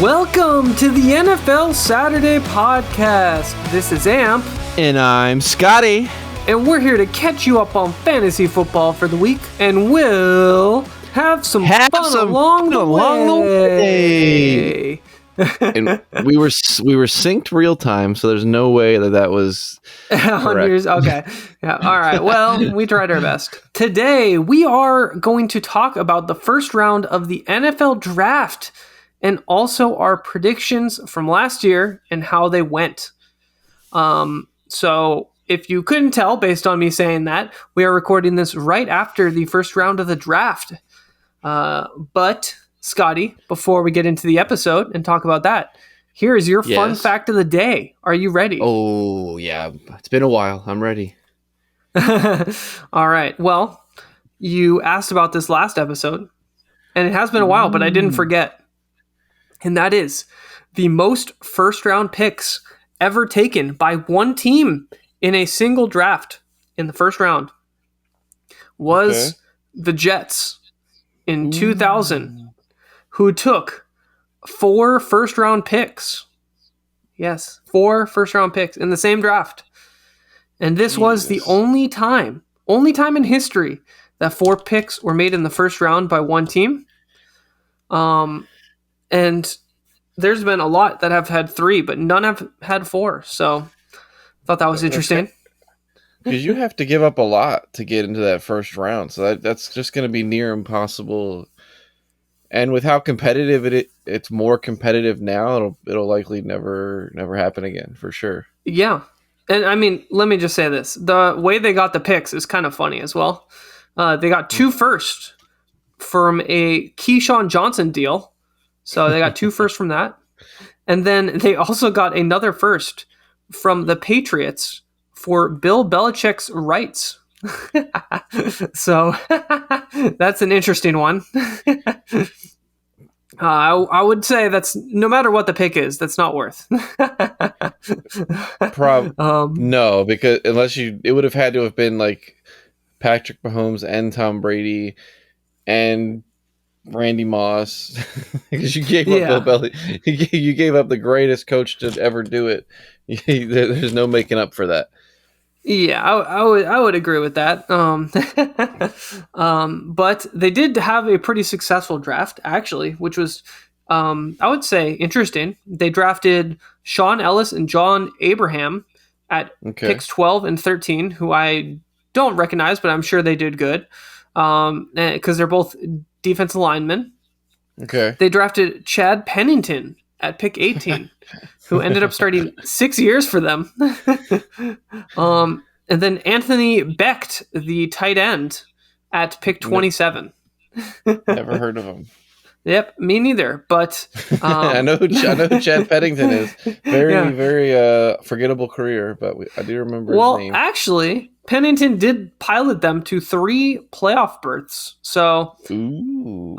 Welcome to the NFL Saturday Podcast. This is Amp. And I'm Scotty. And we're here to catch you up on fantasy football for the week. And we'll have some fun along the way. And we were synced real time, so there's no way that was correct. Okay. Yeah. All right. Well, we tried our best. Today, we are going to talk about the first round of the NFL Draft and also our predictions from last year and how they went. So if you couldn't tell based on me saying that, we are recording this right after the first round of the draft. But Scotty, before we get into the episode and talk about that, here is your fun fact of the day. Are you ready? Oh, yeah. It's been a while. I'm ready. All right. Well, you asked about this last episode, and it has been a while, but I didn't forget. And that is the most first-round picks ever taken by one team in a single draft in the first round was the Jets in 2000, who took 4 first-round picks. Yes, 4 first-round picks in the same draft. And this was the only time in history that 4 picks were made in the first round by one team. And there's been a lot that have had 3, but none have had 4. So I thought that was interesting. Because you have to give up a lot to get into that first round. So that's just going to be near impossible. And with how competitive it's more competitive now, it'll likely never happen again, for sure. Yeah. And I mean, let me just say this. The way they got the picks is kind of funny as well. They got 2 first from a Keyshawn Johnson deal. So they got 2 first from that. And then they also got another first from the Patriots for Bill Belichick's rights. So that's an interesting one. I would say that's, no matter what the pick is, that's not worth. No, because it would have had to have been like Patrick Mahomes and Tom Brady and Randy Moss, because you gave up Bill Belichick. You gave up the greatest coach to ever do it. There's no making up for that. Yeah, I would agree with that. But they did have a pretty successful draft, actually, which was, I would say, interesting. They drafted Sean Ellis and John Abraham at picks 12 and 13, who I don't recognize, but I'm sure they did good, because they're both defensive linemen. Okay. They drafted Chad Pennington at pick 18, who ended up starting 6 years for them. And then Anthony Becht, the tight end, at pick 27. Never heard of him. Yep, me neither. But I know who Chad Pennington is. Very forgettable career, but I do remember his name. Well, actually, Pennington did pilot them to 3 playoff berths. So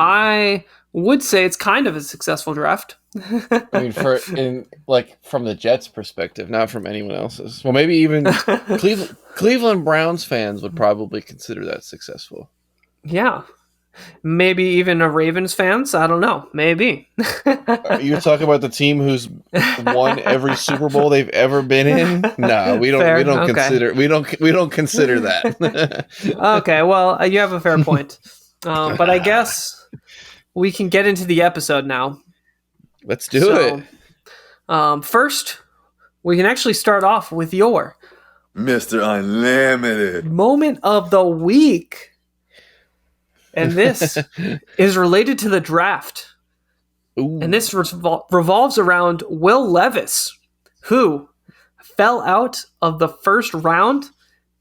I would say it's kind of a successful draft. I mean, from the Jets' perspective, not from anyone else's. Well, maybe even Cleveland Browns fans would probably consider that successful. Yeah. Maybe even a Ravens fans. I don't know. Maybe. You're talking about the team who's won every Super Bowl they've ever been in? No, we don't. We don't consider. We don't consider that. Okay. Well, you have a fair point. But I guess we can get into the episode now. Let's do it. First, we can actually start off with your Mr. Unlimited moment of the week. And this is related to the draft. Ooh. And this revolves around Will Levis, who fell out of the first round,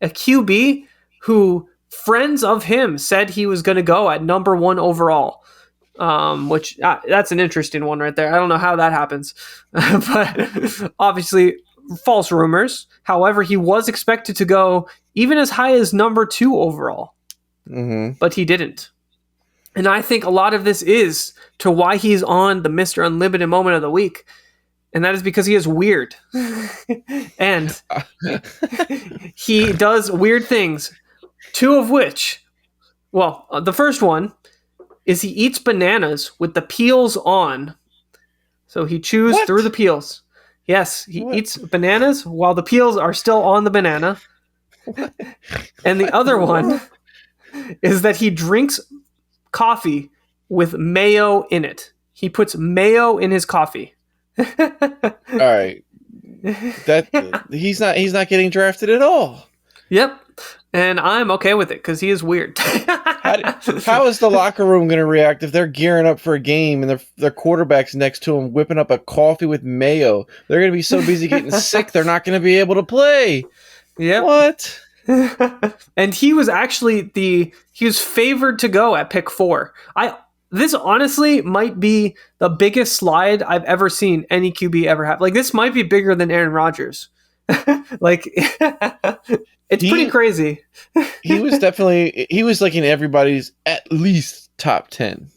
a QB who friends of him said he was going to go at number 1 overall, which that's an interesting one right there. I don't know how that happens, but obviously false rumors. However, he was expected to go even as high as number 2 overall. Mm-hmm. But he didn't. And I think a lot of this is to why he's on the Mr. Unlimited moment of the week. And that is because he is weird. And he does weird things, 2 of which, the first one is he eats bananas with the peels on. So he chews What? through the peels. Yes, he eats bananas while the peels are still on the banana. And the other one is that he drinks coffee with mayo in it. He puts mayo in his coffee. All right. That he's not getting drafted at all. Yep. And I'm okay with it because he is weird. How is the locker room going to react if they're gearing up for a game and their quarterback's next to him whipping up a coffee with mayo? They're going to be so busy getting sick, they're not going to be able to play. Yep. What? And he was actually he was favored to go at pick 4. This honestly might be the biggest slide I've ever seen any QB ever have. Like, this might be bigger than Aaron Rodgers. Like, it's pretty crazy. He was like in everybody's at least top 10.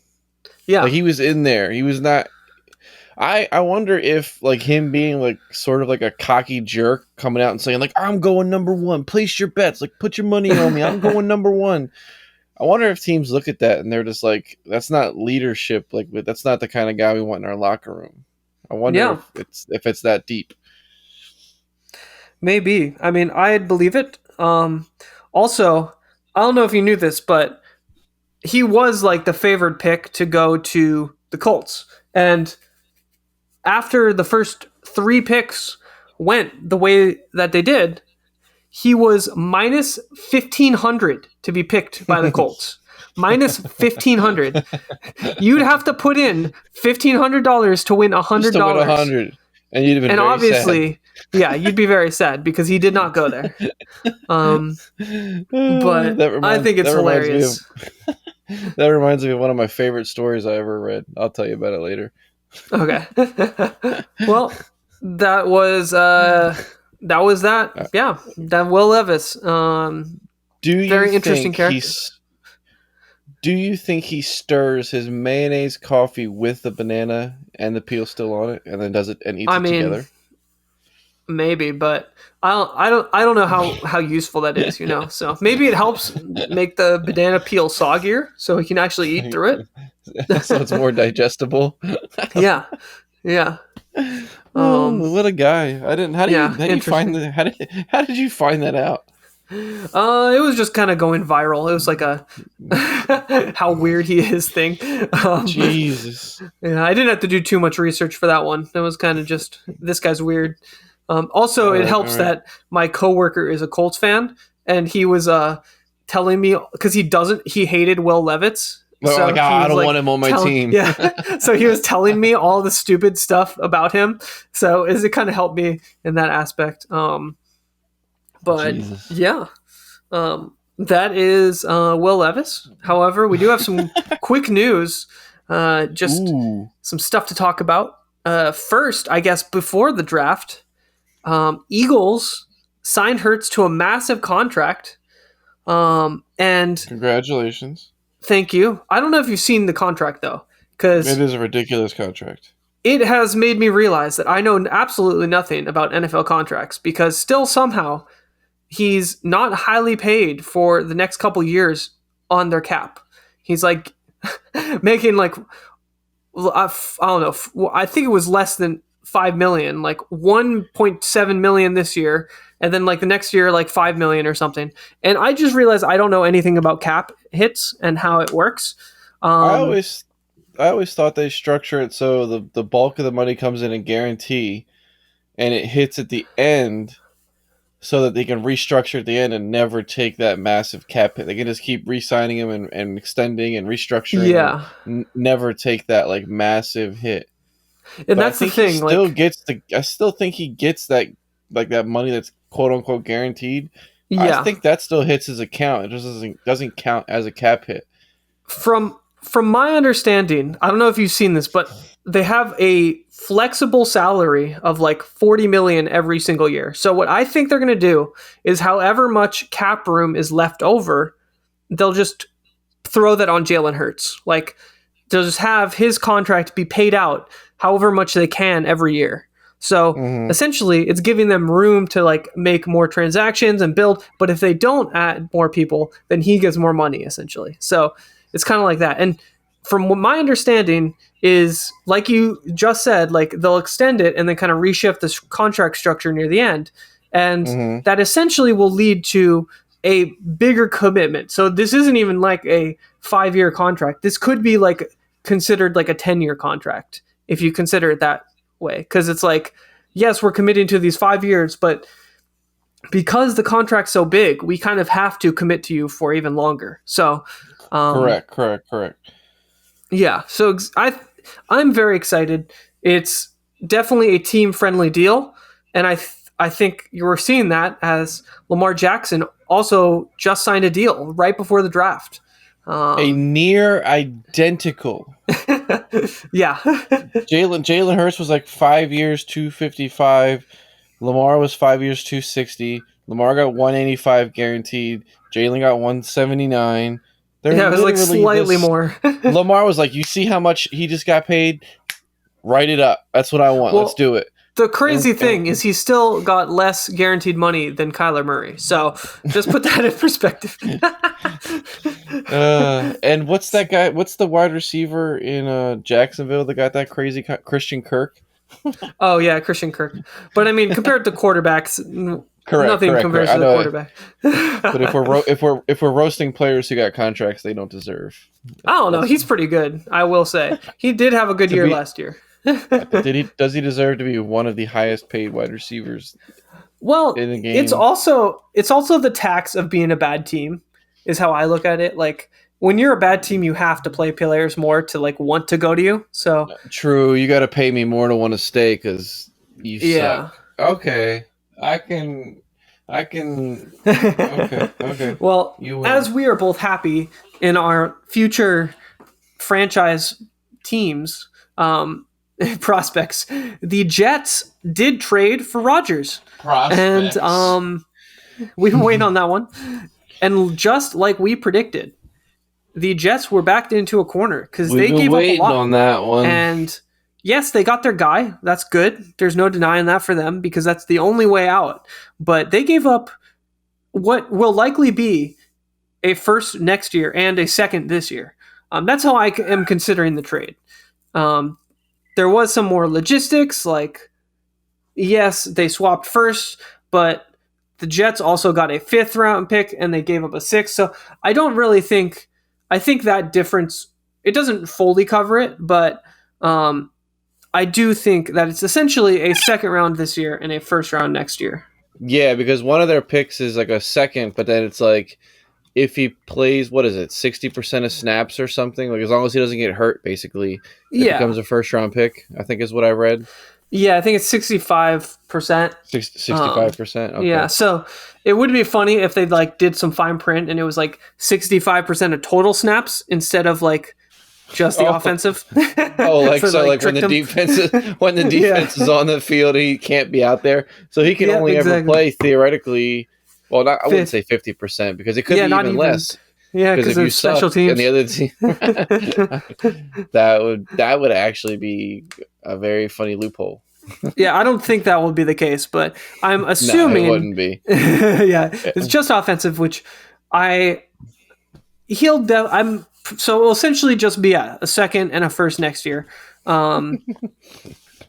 Yeah. Like, he was in there. He was not. I wonder if, like, him being like sort of like a cocky jerk coming out and saying like, I'm going number 1, place your bets, like, put your money on me, I'm going number 1. I wonder if teams look at that and they're just like, that's not leadership. Like, that's not the kind of guy we want in our locker room. I wonder if it's that deep. Maybe. I mean, I'd believe it. Also, I don't know if you knew this, but he was like the favored pick to go to the Colts. And after the first 3 picks went the way that they did, he was minus 1,500 to be picked by the Colts. Minus 1,500. You'd have to put in $1,500 to win $100. Just to win 100. And you'd have been and very obviously, sad. Yeah, you'd be very sad because he did not go there. But I think it's hilarious. That reminds me of one of my favorite stories I ever read. I'll tell you about it later. Okay. Well, that was that. Yeah, that Will Levis. Very interesting character. Do you think he stirs his mayonnaise coffee with the banana and the peel still on it, and then does it and eats it together? Maybe, but I don't know how useful that is, you know. So maybe it helps make the banana peel soggier, so he can actually eat through it. So it's more digestible. Yeah. What a guy! How did you find that out? It was just kind of going viral. It was like a how weird he is thing. Jesus. Yeah, I didn't have to do too much research for that one. It was kind of just, this guy's weird. Also, it helps that my coworker is a Colts fan, and he was telling me, because he hated Will Levis. Well, so I don't want him on my team. Yeah. So he was telling me all the stupid stuff about him. So it kind of helped me in that aspect. But Jesus. Yeah, that is Will Levis. However, we do have some quick news, some stuff to talk about. First, I guess before the draft, Eagles signed Hurts to a massive contract. And congratulations. Thank you. I don't know if you've seen the contract though, because it is a ridiculous contract. It has made me realize that I know absolutely nothing about NFL contracts, because still somehow he's not highly paid for the next couple years on their cap. He's like making like, I don't know, I think it was less than $5 million, like $1.7 million this year, and then like the next year like $5 million or something. And I just realized I don't know anything about cap hits and how it works. I always thought they structure it so the bulk of the money comes in a guarantee, and it hits at the end, so that they can restructure at the end and never take that massive cap hit. They can just keep re-signing him and extending and restructuring. Yeah, never take that like massive hit. And but that's the thing. I still think he gets that, like, that money that's quote unquote guaranteed. Yeah, I think that still hits his account. It just doesn't count as a cap hit. From my understanding, I don't know if you've seen this, but they have a flexible salary of like $40 million every single year. So what I think they're going to do is, however much cap room is left over, they'll just throw that on Jalen Hurts. Like, they'll just have his contract be paid out however much they can every year. So essentially it's giving them room to like make more transactions and build. But if they don't add more people, then he gets more money essentially. So it's kind of like that. And from what my understanding is, like you just said, like they'll extend it and then kind of reshift this contract structure near the end, and that essentially will lead to a bigger commitment. So this isn't even like a 5-year contract. This could be like considered like a 10-year contract if you consider it that way, because it's like, yes, we're committing to these 5 years, but because the contract's so big, we kind of have to commit to you for even longer. So correct. Yeah, so I'm very excited. It's definitely a team-friendly deal, and I think you were seeing that as Lamar Jackson also just signed a deal right before the draft. A near identical. Yeah. Jalen Hurts was like 5 years, 255. Lamar was 5 years, 260. Lamar got 185 guaranteed. Jalen got 179. Yeah, it was like slightly more. Lamar was like, you see how much he just got paid? Write it up. That's what I want. Let's do it. The crazy thing is he still got less guaranteed money than Kyler Murray. So just put that in perspective. And what's that guy? What's the wide receiver in Jacksonville that got that crazy Christian Kirk? Oh, yeah, Christian Kirk. But I mean, compared to quarterbacks, nothing compares to the quarterback. But if we're roasting players who got contracts they don't deserve, I don't know. He's pretty good, I will say. He did have a good year last year. Does he deserve to be one of the highest paid wide receivers? Well, in the game? It's also the tax of being a bad team, is how I look at it. Like, when you're a bad team, you have to play players more to like want to go to you. So true, you got to pay me more to want to stay because you suck. Okay, I can. Okay. Well, as we are both happy in our future franchise teams prospects, the Jets did trade for Rodgers. Prospects. And we've been waiting on that one. And just like we predicted, the Jets were backed into a corner because they gave up a lot on that one. And yes, they got their guy. That's good. There's no denying that for them because that's the only way out. But they gave up what will likely be a first next year and a second this year. That's how I am considering the trade. There was some more logistics, like, yes, they swapped first, but the Jets also got a 5th round pick and they gave up a 6th. So I don't really think, I think that difference, it doesn't fully cover it, but I do think that it's essentially a 2nd round this year and a 1st round next year. Yeah, because one of their picks is like a 2nd, but then it's like, if he plays, 60% of snaps or something, like as long as he doesn't get hurt, basically, it becomes a 1st round pick, I think is what I read. Yeah, I think it's 65%. 65%? Okay. Yeah, so it would be funny if they like did some fine print and it was like 65% of total snaps instead of like just the offensive. Like when the defense is on the field, he can't be out there. So he can only ever play theoretically. Well, I wouldn't say 50% because it could be even less. Yeah, because of special teams. And the other team, that would actually be a very funny loophole. Yeah, I don't think that will be the case, but I'm assuming it wouldn't be. It's just offensive, which I'm so it'll essentially just be a 2nd and a 1st next year.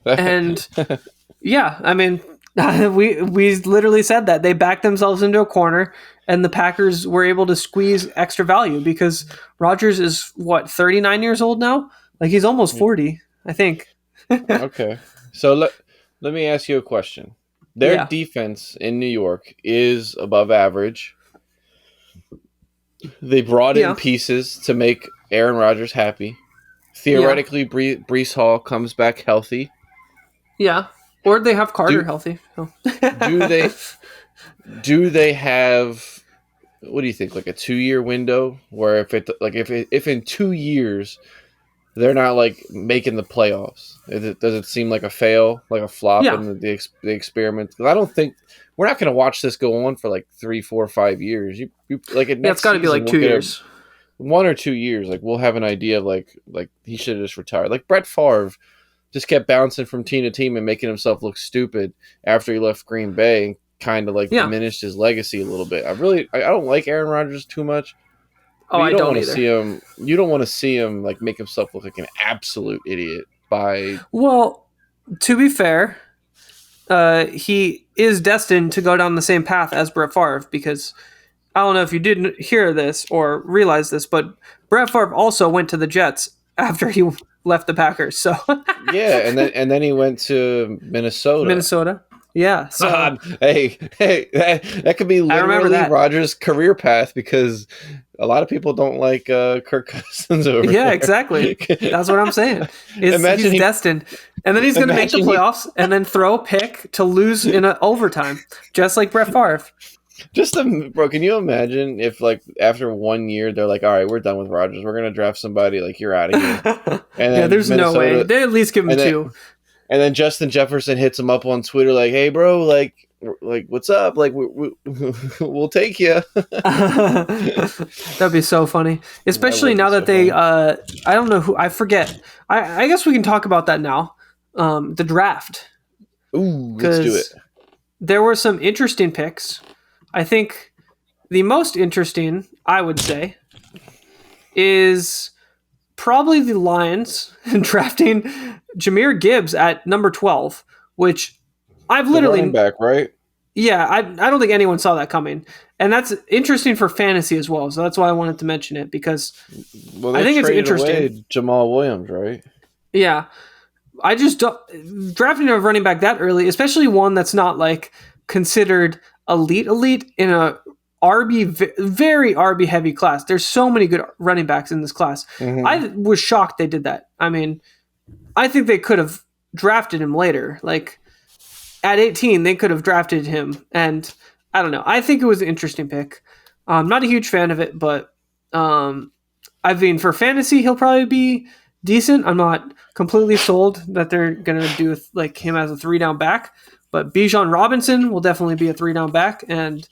And yeah, I mean, we literally said that they backed themselves into a corner and the Packers were able to squeeze extra value because Rodgers is 39 years old now? Like he's almost 40, I think. Okay. So let me ask you a question. Their defense in New York is above average. They brought in pieces to make Aaron Rodgers happy. Theoretically, Breece Hall comes back healthy. Yeah. Or they have Carter healthy. Oh. Do they have, what do you think, like a 2-year window where if in 2 years they're not like making the playoffs, does it seem like a fail, like a flop in the experiment? Because I don't think we're not going to watch this go on for like 3, 4, 5 years. You like it. It's got to be like 2 years. 1 or 2 years, like we'll have an idea of like he should have just retired. Like Brett Favre just kept bouncing from team to team and making himself look stupid after he left Green Bay and kind of like diminished his legacy a little bit. I don't like Aaron Rodgers too much. Oh, I don't don't want to either. see him. You don't want to see him like make himself look like an absolute idiot by. Well, to be fair, he is destined to go down the same path as Brett Favre because I don't know if you didn't hear this or realize this, but Brett Favre also went to the Jets after he left the Packers. So Yeah, and then he went to Minnesota. Yeah. So hey, that could be literally Rodgers' career path because a lot of people don't like Kirk Cousins over. Yeah, there. exactly. That's what I'm saying. He's destined, and then he's going to make the playoffs and then throw a pick to lose in an overtime, just like Brett Favre. Bro, can you imagine if like after 1 year they're like, all right, we're done with Rodgers. We're gonna draft somebody. Like you're out of here. And then there's no way. They at least give him two. And then Justin Jefferson hits him up on Twitter like, "Hey, bro, like what's up? Like, we'll take you." That'd be so funny, especially now that they. I don't know who. I forget. I guess we can talk about that now. The draft. Ooh, let's do it. There were some interesting picks. I think the most interesting, I would say, is probably the Lions drafting Jahmyr Gibbs at number 12, which I've literally... running back, right? Yeah, I don't think anyone saw that coming. And that's interesting for fantasy as well, so that's why I wanted to mention it, because I think it's interesting. Away Jamal Williams, right? Yeah. I just don't... Drafting a running back that early, especially one that's not like considered elite in a very RB heavy class. There's so many good running backs in this class. Mm-hmm. I was shocked they did that. I mean, I think they could have drafted him later. Like at 18, they could have drafted him. And I don't know. I think it was an interesting pick. I'm not a huge fan of it, but I mean, for fantasy, he'll probably be decent. I'm not completely sold that they're going to do like him as a 3-down back. But Bijan Robinson will definitely be a 3-down back. And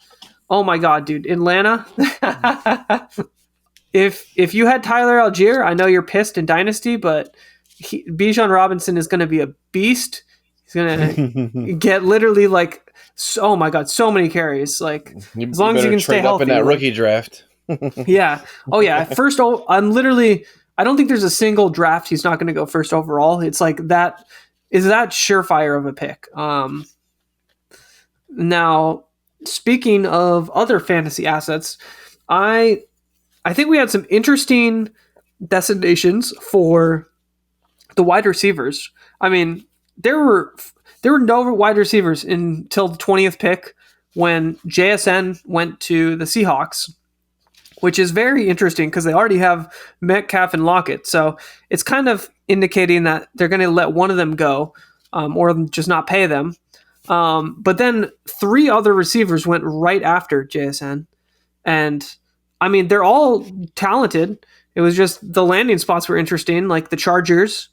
oh my God, dude, Atlanta. if you had Tyler Algier, I know you're pissed in Dynasty, but Bijan Robinson is going to be a beast. He's going to get literally like, oh my God, so many carries. Like as long as you can stay healthy. Up in that rookie draft. Yeah. Oh yeah. First, I don't think there's a single draft he's not going to go first overall. It's like that. Is that surefire of a pick? Now, speaking of other fantasy assets, I think we had some interesting designations for the wide receivers. I mean, there were no wide receivers until the 20th pick when JSN went to the Seahawks, which is very interesting because they already have Metcalf and Lockett. So it's kind of indicating that they're going to let one of them go or just not pay them. But then 3 other receivers went right after JSN. And, I mean, they're all talented. It was just the landing spots were interesting, like the Chargers.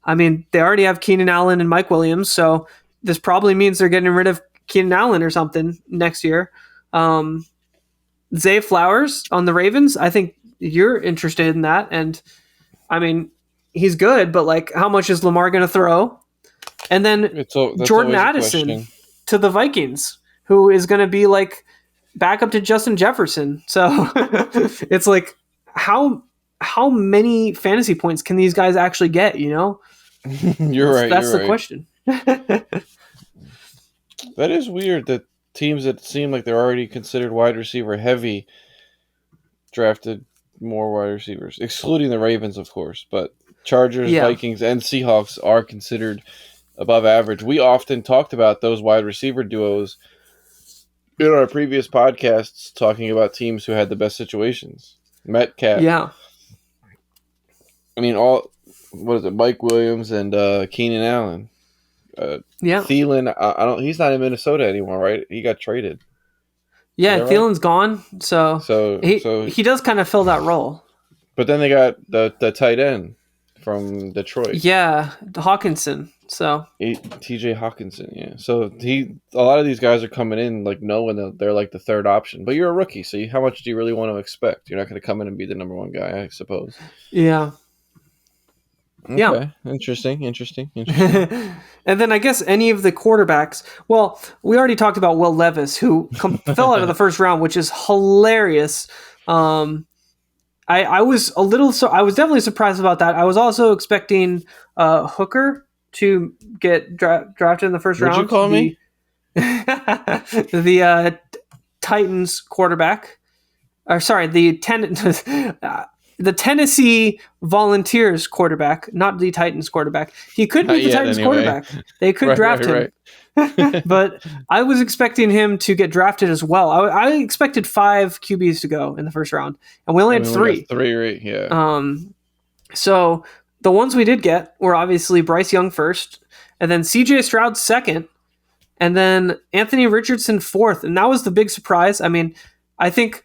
I mean, they already have Keenan Allen and Mike Williams, so this probably means they're getting rid of Keenan Allen or something next year. Zay Flowers on the Ravens, I think you're interested in that. And, I mean, he's good, but, like, how much is Lamar going to throw? And then Jordan Addison to the Vikings, who is going to be like back up to Justin Jefferson. So it's like, how many fantasy points can these guys actually get? You know, you're right. That's the question. That is weird that teams that seem like they're already considered wide receiver heavy drafted more wide receivers, excluding the Ravens, of course, but Chargers, Vikings, and Seahawks are considered above average. We often talked about those wide receiver duos in our previous podcasts, talking about teams who had the best situations. Metcalf. Yeah. I mean, Mike Williams and Keenan Allen. Thielen, he's not in Minnesota anymore, right? He got traded. Yeah, Thielen's gone, so he does kind of fill that role. But then they got the tight end from Detroit. Yeah, Hawkinson. So TJ Hawkinson, yeah. So a lot of these guys are coming in like knowing they're like the third option. But you're a rookie, so how much do you really want to expect? You're not going to come in and be the number one guy, I suppose. Yeah. Okay. Yeah. Interesting. And then I guess any of the quarterbacks. Well, we already talked about Will Levis, who fell out of the first round, which is hilarious. I was a little I was definitely surprised about that. I was also expecting Hooker to get drafted in the first round. What'd you call me? The Titans quarterback, or sorry, the Tennessee Volunteers quarterback, not the Titans quarterback. He could be the Titans quarterback. They could draft him. But I was expecting him to get drafted as well. I expected 5 QBs to go in the first round, and we only had 3. 3, right? Yeah. So the ones we did get were obviously Bryce Young first, and then CJ Stroud second, and then Anthony Richardson fourth. And that was the big surprise. I mean, I think,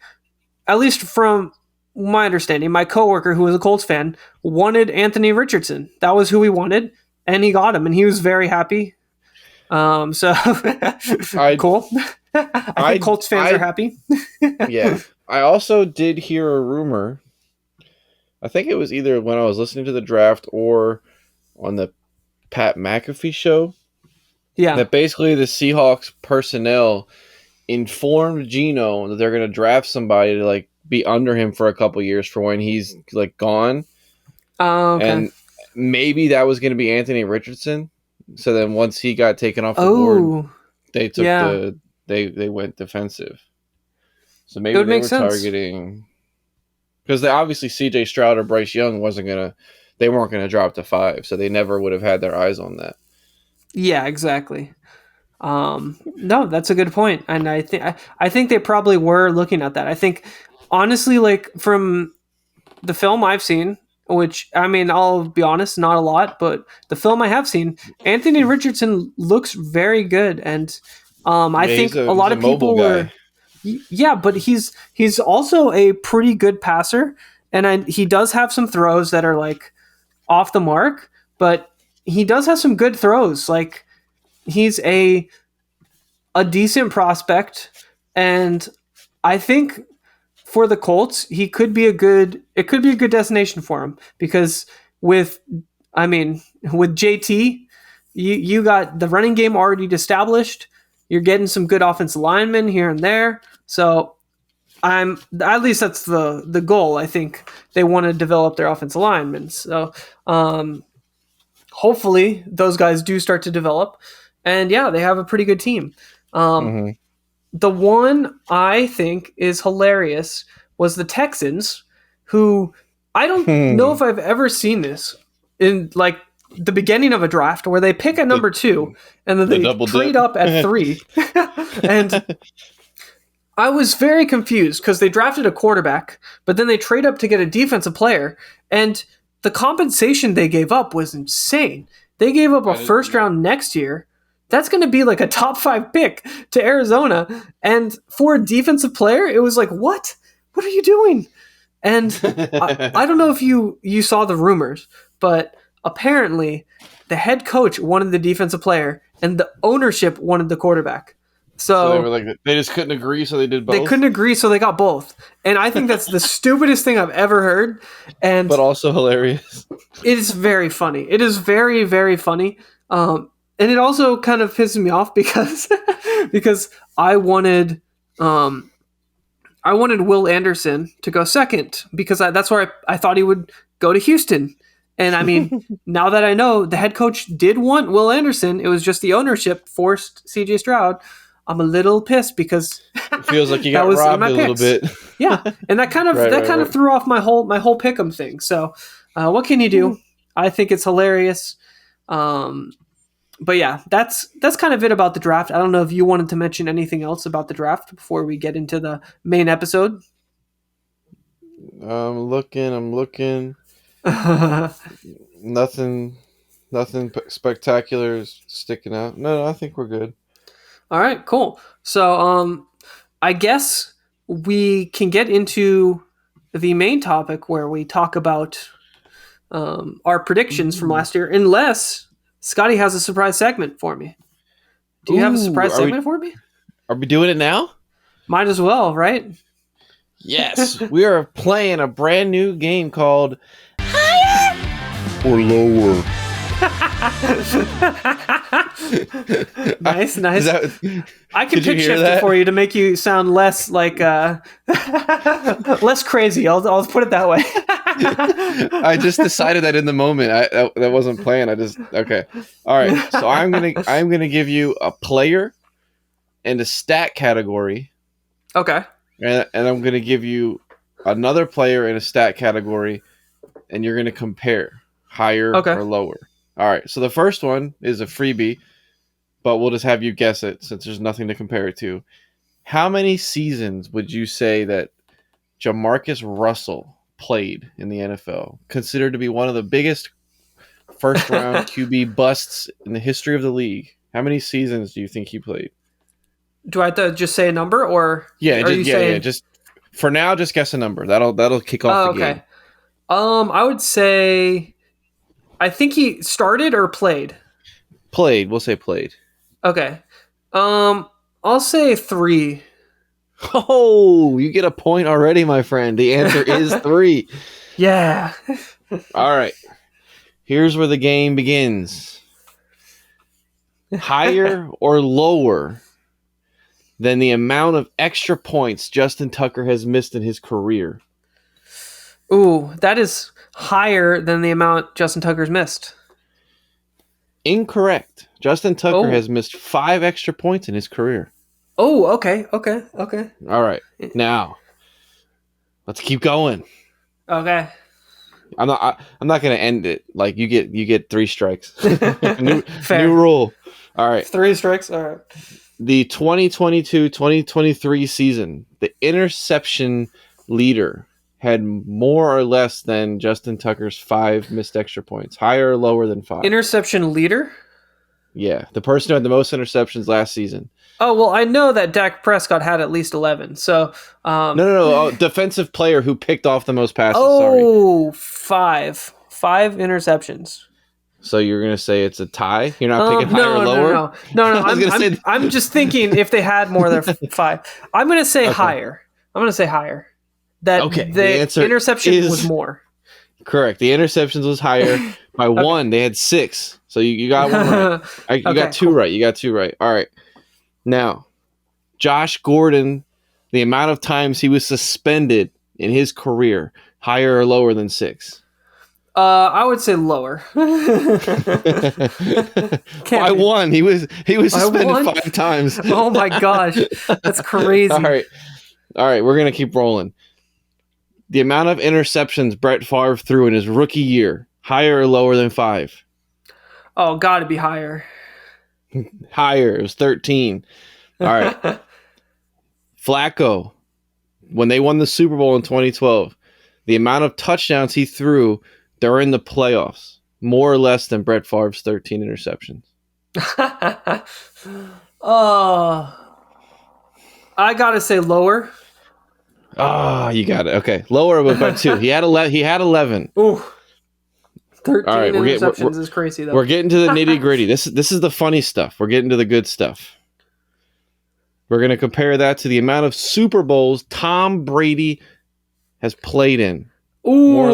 at least from my understanding, my coworker, who was a Colts fan, wanted Anthony Richardson. That was who he wanted, and he got him, and he was very happy. So cool. I think Colts fans are happy. Yeah. I also did hear a rumor. I think it was either when I was listening to the draft or on the Pat McAfee show. Yeah. That basically the Seahawks personnel informed Geno that they're going to draft somebody to like be under him for a couple years for when he's like gone. Okay. And maybe that was going to be Anthony Richardson. So then once he got taken off the board, they took they went defensive. So maybe they were targeting, because obviously CJ Stroud or Bryce Young they weren't gonna drop to 5, so they never would have had their eyes on that. Yeah, exactly. No, that's a good point, and I think they probably were looking at that. I think honestly, like from the film I've seen, which, I mean, I'll be honest, not a lot, but the film I have seen, Anthony Richardson looks very good, and I think a lot of people were, but he's also a pretty good passer, and he does have some throws that are like off the mark, but he does have some good throws. Like, he's a decent prospect, and I think for the Colts, it could be a good destination for him, because with JT, you got the running game already established. You're getting some good offensive linemen here and there. So at least that's the goal. I think they want to develop their offensive linemen. So hopefully those guys do start to develop, and yeah, they have a pretty good team. The one I think is hilarious was the Texans, who I don't know if I've ever seen this in like the beginning of a draft where they pick at number 2 and then they trade up at 3. And I was very confused because they drafted a quarterback, but then they trade up to get a defensive player, and the compensation they gave up was insane. They gave up a first round next year. That's going to be like a top 5 pick to Arizona. And for a defensive player, it was like, what? What are you doing? And I don't know if you saw the rumors, but apparently the head coach wanted the defensive player and the ownership wanted the quarterback. So they were like, they just couldn't agree, so they did both? They couldn't agree, so they got both. And I think that's the stupidest thing I've ever heard. But also hilarious. It is very funny. It is very, very funny. And it also kind of pisses me off because I wanted Will Anderson to go second, because that's where I thought he would go to Houston. And I mean, now that I know the head coach did want Will Anderson, it was just the ownership forced CJ Stroud. I'm a little pissed because it feels like you got robbed a little bit. Yeah, and that kind of threw off my whole pick'em thing. So, what can you do? I think it's hilarious. But yeah, that's kind of it about the draft. I don't know if you wanted to mention anything else about the draft before we get into the main episode. I'm looking. Nothing spectacular is sticking out. No, I think we're good. All right, cool. So, I guess we can get into the main topic where we talk about our predictions from last year, unless Scotty has a surprise segment for me. Do you have a surprise segment for me? Are we doing it now? Might as well, right? Yes. We are playing a brand new game called Higher or Lower. Nice. I can Did you pitch hear shift that? it for you to make you sound less like less crazy. I'll put it that way. I just decided that in the moment. That wasn't planned. Okay. All right. So I'm gonna give you a player and a stat category, Okay. and I'm gonna give you another player and a stat category, and you're gonna compare higher Okay. or lower. All right. So the first one is a freebie, but we'll just have you guess it since there's nothing to compare it to. How many seasons would you say that Jamarcus Russell played in the NFL? Considered to be one of the biggest first round QB busts in the history of the league. How many seasons do you think he played? Do I have to just say a number, or Yeah, are you saying? Just for now, just guess a number. That'll kick off the game. I would say, I think he started or played. Played. We'll say played. Okay. I'll say 3. Oh, you get a point already, my friend. The answer is 3. Yeah. All right. Here's where the game begins. Higher or lower than the amount of extra points Justin Tucker has missed in his career? Ooh, that is higher than the amount Justin Tucker's missed. Incorrect. Justin Tucker has missed 5 extra points in his career. Oh, okay. All right. Now, let's keep going. Okay. I'm not going to end it. Like you get 3 strikes. Fair. New rule. All right. 3 strikes. All right. The 2022-2023 season, the interception leader had more or less than Justin Tucker's 5 missed extra points. Higher or lower than 5? Interception leader? Yeah, the person who had the most interceptions last season. Oh, well, I know that Dak Prescott had at least 11. So, No. Oh, defensive player who picked off the most passes. Oh, 5. 5 interceptions. So you're going to say it's a tie? You're not picking higher or lower? No. I'm just thinking if they had more than 5. I'm going to say higher. That the answer interception was more. Correct. The interceptions was higher by 1. They had 6. So you got 1 right. You got 2 right. You got 2 right. All right. Now, Josh Gordon, the amount of times he was suspended in his career, higher or lower than 6? I would say lower. By 1. He was suspended 5 times. Oh my gosh. That's crazy. All right. We're going to keep rolling. The amount of interceptions Brett Favre threw in his rookie year, higher or lower than 5? Oh, got to be higher. Higher. It was 13. All right. Flacco, when they won the Super Bowl in 2012, the amount of touchdowns he threw during the playoffs, more or less than Brett Favre's 13 interceptions. I got to say lower. You got it. Okay. Lower was by 2. He had 11. Ooh. 13 All right, interceptions is crazy, though. We're getting to the nitty-gritty. This is the funny stuff. We're getting to the good stuff. We're going to compare that to the amount of Super Bowls Tom Brady has played in. Ooh. More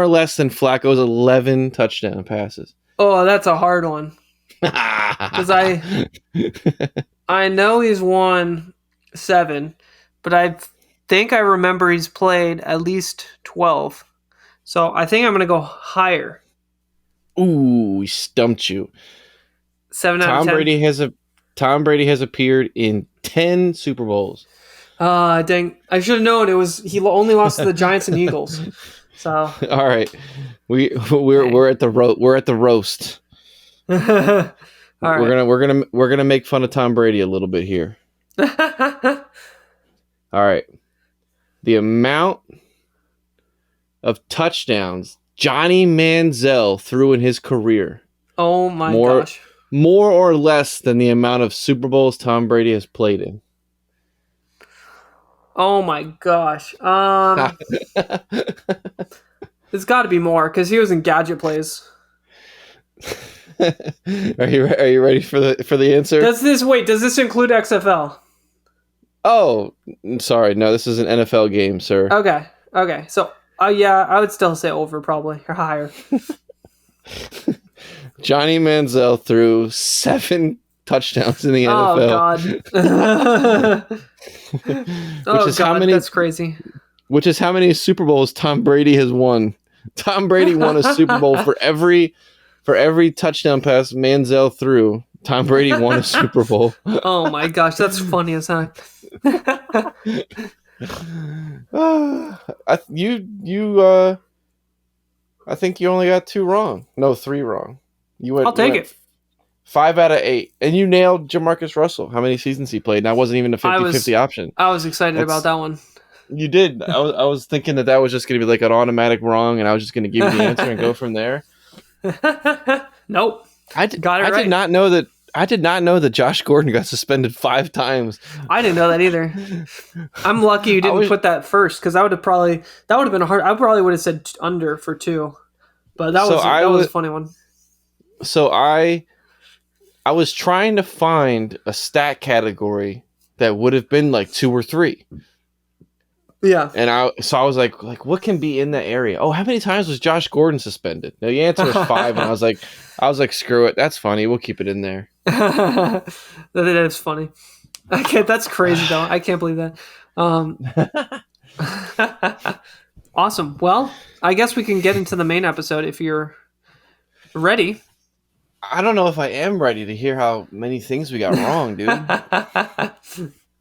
or less than Flacco's 11 touchdown passes. Oh, that's a hard one. Because I know he's won 7, but I think I remember he's played at least 12. So I think I'm going to go higher. Ooh, he stumped you. 7 out of 10. Tom Brady has appeared in 10 Super Bowls. Dang. I should have known he only lost to the Giants and Eagles. So all right. We're at the roast. All right. We're gonna make fun of Tom Brady a little bit here. All right. The amount of touchdowns Johnny Manziel threw in his career. Oh my gosh. More or less than the amount of Super Bowls Tom Brady has played in. Oh my gosh. It's got to be more because he was in gadget plays. Are you ready for the answer? Does this include XFL? Oh, sorry. No, this is an NFL game, sir. Okay. So, yeah, I would still say over probably or higher. Johnny Manziel threw 7 touchdowns in the NFL. Oh God. Oh God, that's crazy. Which is how many Super Bowls Tom Brady has won. Tom Brady won a Super Bowl for every touchdown pass Manziel threw. Tom Brady won a Super Bowl. Oh my gosh, that's funny as heck. I think you only got 2 wrong. No, 3 wrong. I'll take it. 5 out of 8. And you nailed Jamarcus Russell, how many seasons he played. And that wasn't even a 50-50 option. I was excited about that one. You did. I was thinking that was just going to be like an automatic wrong, and I was just going to give you the answer and go from there. Nope. Got it right. I did not know that Josh Gordon got suspended 5 times. I didn't know that either. I'm lucky you didn't put that first, because that would have been hard. I probably would have said under for 2, but that was a funny one. So I was trying to find a stat category that would have been like 2 or 3. Yeah. And I was like, what can be in that area? Oh, how many times was Josh Gordon suspended? No, the answer was 5, and I was like, screw it. That's funny. We'll keep it in there. That is funny. That's crazy though. I can't believe that. Awesome. Well, I guess we can get into the main episode if you're ready. I don't know if I am ready to hear how many things we got wrong, dude.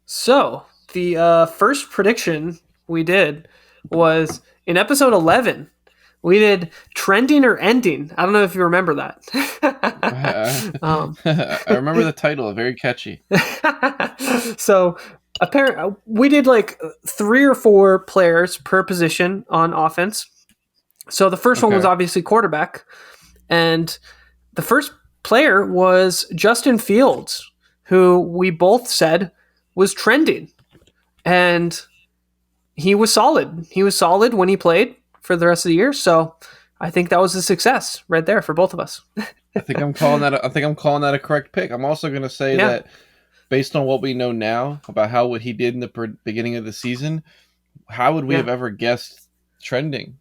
So, the first prediction we did was in episode 11. We did trending or ending. I don't know if you remember that. I remember the title. Very catchy. So, apparently, we did like 3 or 4 players per position on offense. So the first one was obviously quarterback, and the first player was Justin Fields, who we both said was trending, and he was solid. He was solid when he played for the rest of the year. So I think that was a success right there for both of us. I think I'm calling that a correct pick. I'm also going to say that based on what we know now about what he did in the beginning of the season, how would we have ever guessed trending?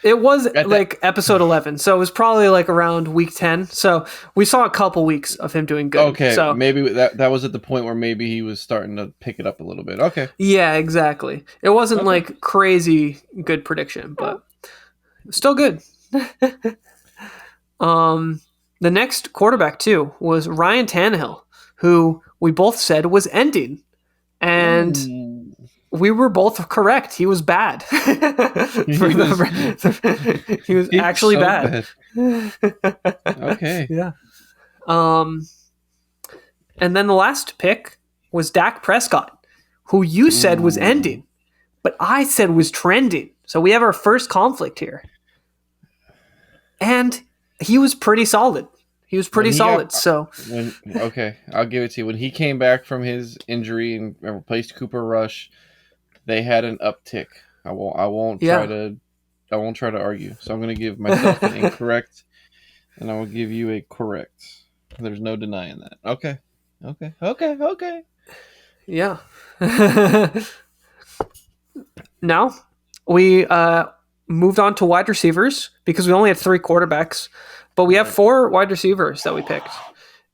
It was like episode 11, so it was probably like around week 10. So we saw a couple weeks of him doing good. Okay, so maybe that was at the point where maybe he was starting to pick it up a little bit. Okay. Yeah, exactly. It wasn't like crazy good prediction, but still good. The next quarterback too was Ryan Tannehill, who we both said was ending, and we were both correct. He was bad. He was actually so bad. Okay. Yeah. And then the last pick was Dak Prescott, who you said was ending, but I said was trending. So we have our first conflict here. And he was pretty solid. He was pretty solid. I'll give it to you. When he came back from his injury and replaced Cooper Rush, they had an uptick. I won't try to argue. So I'm going to give myself an incorrect, and I will give you a correct. There's no denying that. Okay. Yeah. Now we moved on to wide receivers because we only had 3 quarterbacks, but we have 4 wide receivers that we picked.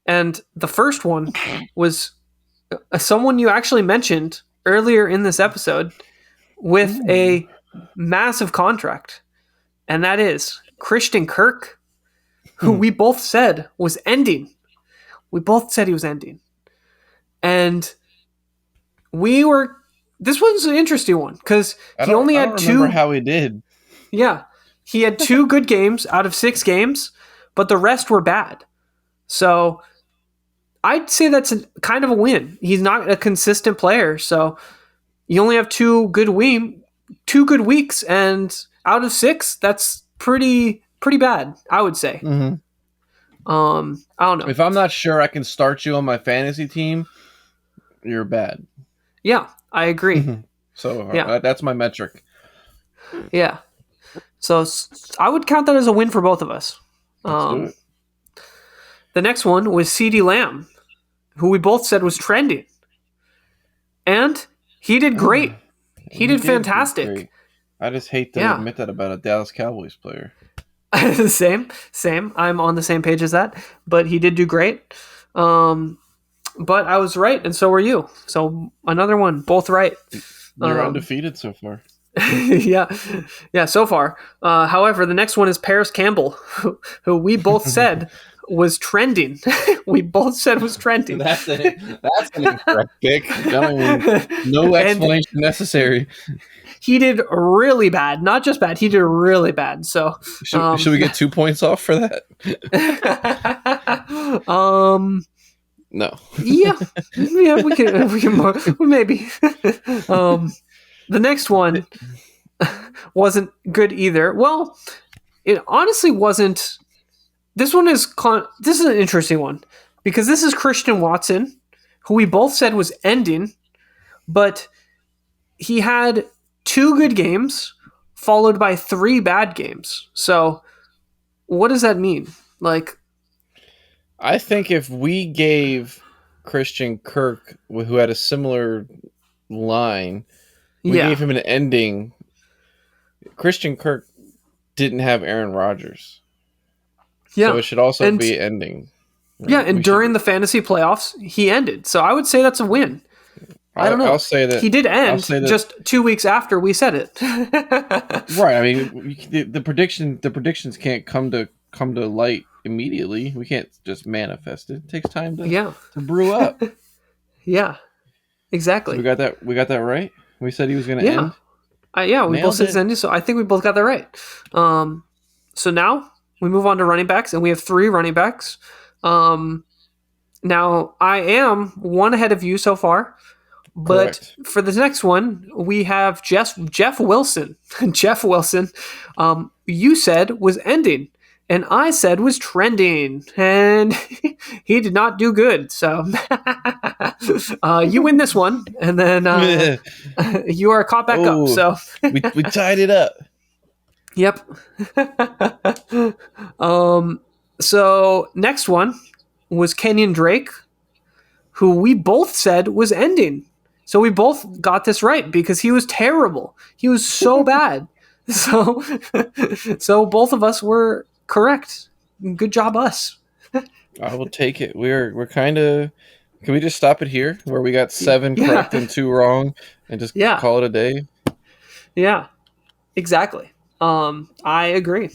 And the first one was someone you actually mentioned earlier in this episode with a massive contract, and that is Christian Kirk, who we both said was ending. We both said he was ending. And this one's an interesting one because he only had 2. Remember how he did. Yeah. He had 2 good games out of 6 games, but the rest were bad. So I'd say that's kind of a win. He's not a consistent player, so you only have 2 good weeks, and out of 6, that's pretty bad, I would say. Mm-hmm. I don't know. If I'm not sure I can start you on my fantasy team, you're bad. Yeah, I agree. So that's my metric. Yeah. So I would count that as a win for both of us. Let's do it. The next one was CeeDee Lamb, who we both said was trending. And he did great. He did fantastic. I just hate to admit that about a Dallas Cowboys player. Same. I'm on the same page as that. But he did do great. But I was right, and so were you. So another one, both right. You're undefeated so far. yeah, so far. However, the next one is Paris Campbell, who we both said was trending. We both said was trending. That's an incorrect pick. No explanation necessary. He did really bad. Not just bad. He did really bad. So should we get 2 points off for that? No. yeah, we can maybe. The next one wasn't good either. Well, it honestly wasn't. This one is this is an interesting one because this is Christian Watson, who we both said was ending, but he had 2 good games followed by 3 bad games. So, what does that mean? Like, I think if we gave Christian Kirk, who had a similar line, we gave him an ending. Christian Kirk didn't have Aaron Rodgers. Yeah. So it should also be ending. Right? Yeah, and during the fantasy playoffs, he ended. So I would say that's a win. I don't know. I'll say that he did end just 2 weeks after we said it. Right. I mean, the predictions can't come to light immediately. We can't just manifest it. It takes time to brew up. Yeah. Exactly. So we got that right? We said he was going to end? We both said he's ending, so I think we both got that right. So now we move on to running backs, and we have 3 running backs. Now, I am 1 ahead of you so far. But correct. For the next one, we have Jeff Wilson. Jeff Wilson, you said was ending, and I said was trending, and he did not do good. So you win this one, and then you are caught back up. So we tied it up. Yep. So next one was Kenyon Drake, who we both said was ending. So we both got this right because he was terrible. He was so bad. So both of us were correct. Good job, us. I will take it. We're kind of. Can we just stop it here, where we got 7 correct and 2 wrong, and just call it a day? Yeah, exactly. I agree.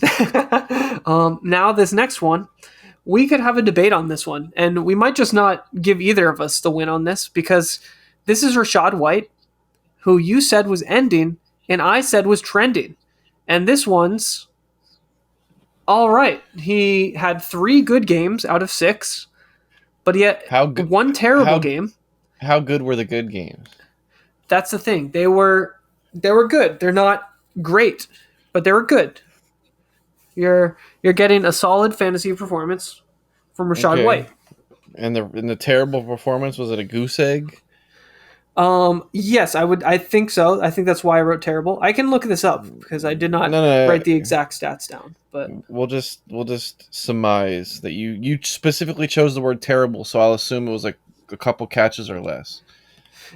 Now this next one, we could have a debate on this one, and we might just not give either of us the win on this because this is Rachaad White, who you said was ending, and I said was trending. And this one's all right. He had 3 good games out of 6, but he had 1 terrible game. How good were the good games? That's the thing. They were good. They're not great, but they were good. You're getting a solid fantasy performance from Rachaad White. And the terrible performance, was it a goose egg? Yes, I think so. I think that's why I wrote terrible. I can look this up because I did not write the exact stats down. But we'll just surmise that you specifically chose the word terrible, so I'll assume it was like a couple catches or less.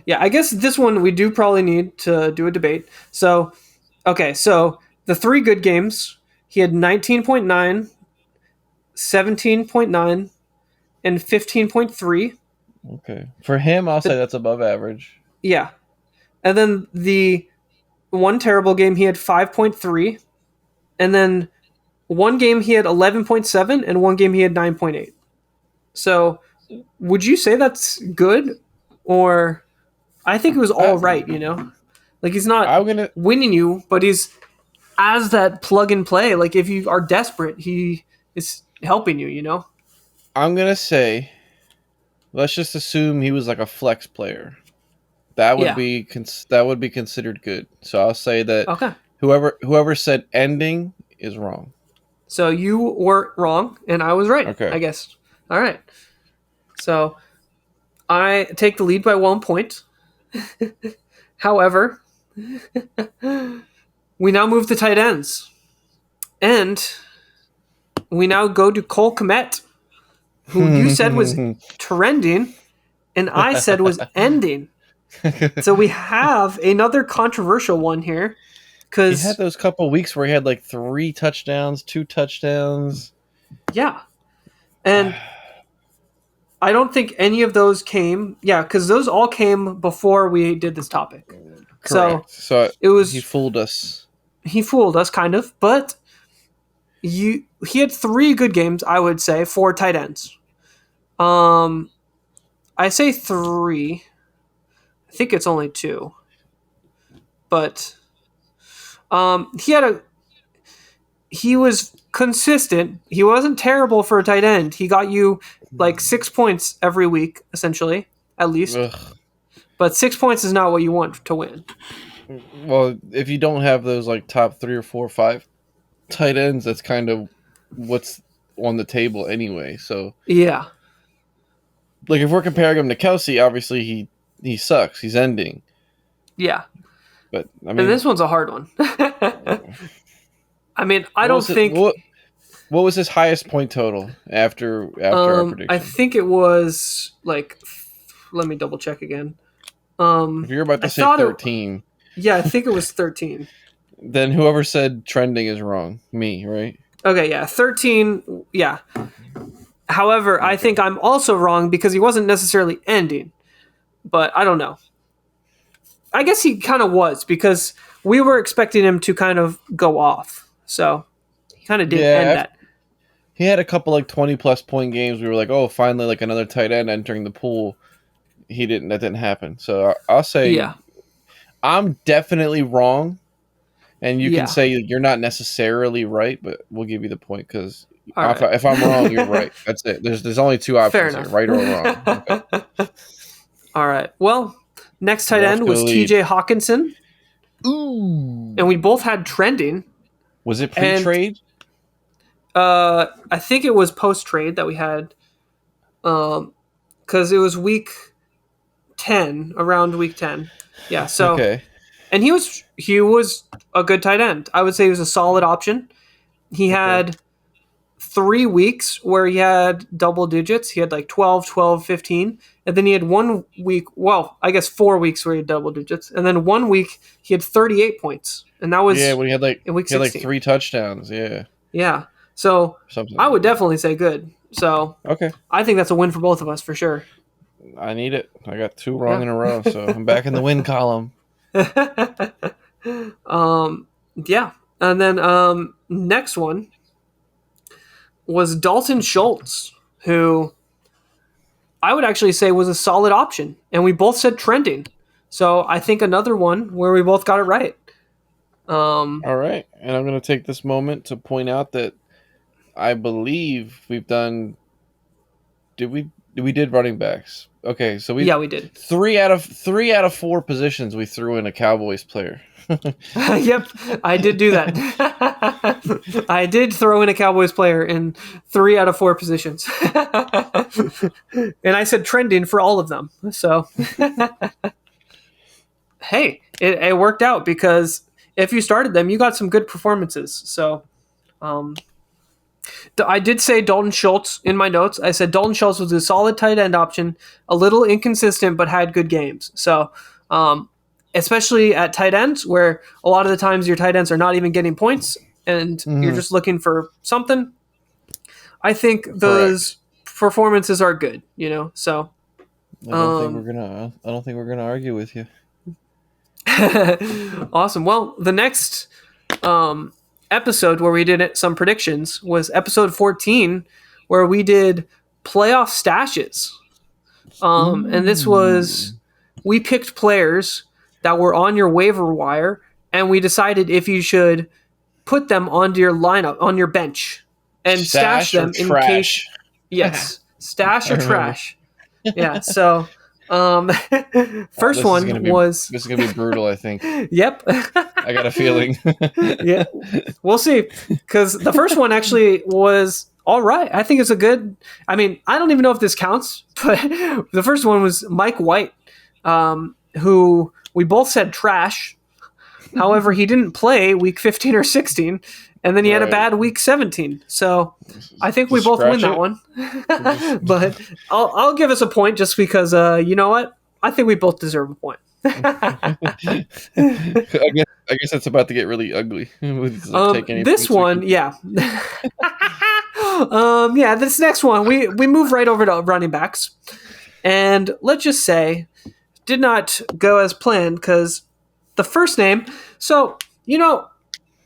Yeah, I guess this one we do probably need to do a debate. So, okay, so the 3 good games, he had 19.9, 17.9, and 15.3. Okay. For him, I'll say that's above average. Yeah. And then the 1 terrible game, he had 5.3. And then 1 game, he had 11.7. And 1 game, he had 9.8. So would you say that's good? Or I think it was all right, you know? Like he's not winning you, but he's as that plug and play. Like if you are desperate, he is helping you, you know? I'm going to say, let's just assume he was like a flex player. That would be considered good. So I'll say that whoever said ending is wrong. So you were wrong and I was right. Okay. I guess. All right. So I take the lead by 1 point. However, we now move to tight ends. And we now go to Cole Kmet, who you said was trending, and I said was ending. So we have another controversial one here. Because he had those couple of weeks where he had like 3 touchdowns, 2 touchdowns. Yeah. And I don't think any of those came. Yeah, because those all came before we did this topic. Correct. So it was he fooled us. He fooled us, kind of. But he had 3 good games, I would say, for tight ends. I say 3. I think it's only 2. But he was consistent. He wasn't terrible for a tight end. He got you like 6 points every week, essentially, at least. Ugh. But 6 points is not what you want to win. Well, if you don't have those like top 3 or 4 or 5 tight ends, that's kind of what's on the table anyway. So yeah, like if we're comparing him to Kelsey, obviously he sucks. He's ending. Yeah. But I mean, and this one's a hard one. I mean, I don't think. What was his highest point total after our prediction? I think it was like. Let me double check again. If you're about to say 13, yeah, I think it was 13. Then whoever said trending is wrong. Me, right? Okay, yeah, 13. Yeah. However, I think I'm also wrong because he wasn't necessarily ending, but I don't know. I guess he kind of was because we were expecting him to kind of go off. So he kind of did end that. He had a couple like 20+ point games. We were like, oh, finally, like another tight end entering the pool. That didn't happen. So I'll say, I'm definitely wrong. And you can say you're not necessarily right, but we'll give you the point because if I'm wrong, you're right. That's it. There's only 2 options here, right or wrong. Okay. All right. Well, next tight end was TJ Hawkinson. Ooh. And we both had trending. Was it pre-trade? I think it was post-trade that we had. Because it was week 10, around week 10. Yeah, so... Okay. And he was a good tight end. I would say he was a solid option. He had 3 weeks where he had double digits. He had like 12, 12, 15. And then he had 1 week, well, I guess 4 weeks where he had double digits. And then 1 week he had 38 points. And that was when he had like in week 16. He had like 3 touchdowns, yeah. Yeah. So I would definitely say good. So okay. I think that's a win for both of us for sure. I need it. I got 2 wrong in a row, so I'm back in the win column. Yeah. And then next one was Dalton Schultz, who I would actually say was a solid option. And we both said trending. So I think another one where we both got it right. All right. And I'm going to take this moment to point out that I believe we've done... We did running backs. Okay, so we did 3 out of 4 positions we threw in a Cowboys player. Yep, I did do that. I did throw in a Cowboys player in 3 out of 4 positions, and I said trending for all of them. So, hey, it worked out because if you started them, you got some good performances. So, I did say Dalton Schultz in my notes. I said Dalton Schultz was a solid tight end option, a little inconsistent, but had good games. So, especially at tight ends, where a lot of the times your tight ends are not even getting points and you're just looking for something, I think those performances are good, so. I don't think we're gonna argue with you. Awesome. Well, the next episode where we did some predictions was episode 14, where we did playoff stashes. And this was, we picked players that were on your waiver wire, and we decided if you should put them onto your lineup, on your bench, and stash them in case. Yes, stash or trash. Yeah. So, first one was. This is gonna be brutal, I think. Yep. I got a feeling. Yeah, we'll see. Because the first one actually was all right. I think it's a good. I mean, I don't even know if this counts, but the first one was Mike White, who we both said trash. However, he didn't play week 15 or 16, and then he had a bad week 17. So I think we both win that one. But I'll give us a point just because, you know what? I think we both deserve a point. I guess that's about to get really ugly. This one, yeah. This next one, we move right over to running backs. And let's just say, did not go as planned because the first name. So,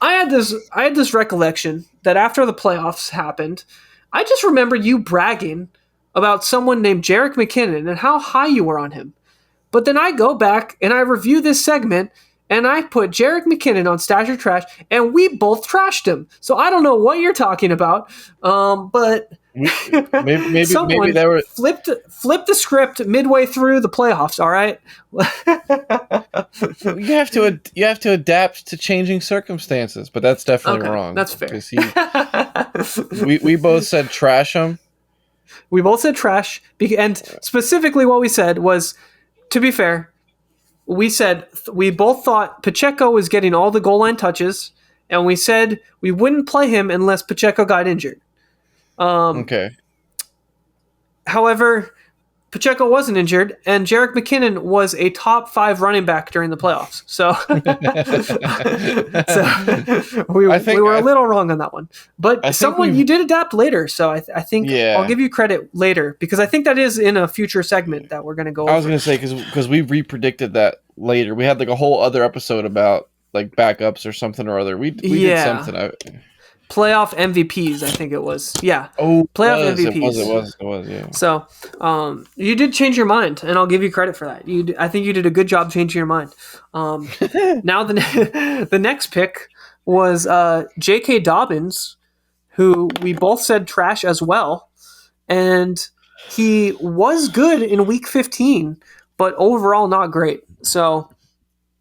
I had this recollection that after the playoffs happened, I just remember you bragging about someone named Jerick McKinnon and how high you were on him. But then I go back and I review this segment and I put Jerick McKinnon on Stash or Trash, and we both trashed him. So I don't know what you're talking about, but maybe someone that were flipped the script midway through the playoffs. All right, you have to adapt to changing circumstances, but that's definitely wrong. That's fair. We both said trash him. We both said trash, and specifically what we said was, to be fair, we said we both thought Pacheco was getting all the goal line touches, and we said we wouldn't play him unless Pacheco got injured. Okay. However, Pacheco wasn't injured, and Jerick McKinnon was a top 5 running back during the playoffs. So, we were a little wrong on that one. But you did adapt later, so I think I'll give you credit later, because I think that is in a future segment that we're going to go over. I was going to say, because we re-predicted that later. We had like a whole other episode about like backups or something or other. We did something. Playoff MVPs, I think it was. Yeah. Oh, playoff MVPs. It was, yeah. So, you did change your mind, and I'll give you credit for that. I think you did a good job changing your mind. Now the next pick was J.K. Dobbins, who we both said trash as well, and he was good in Week 15, but overall not great. So,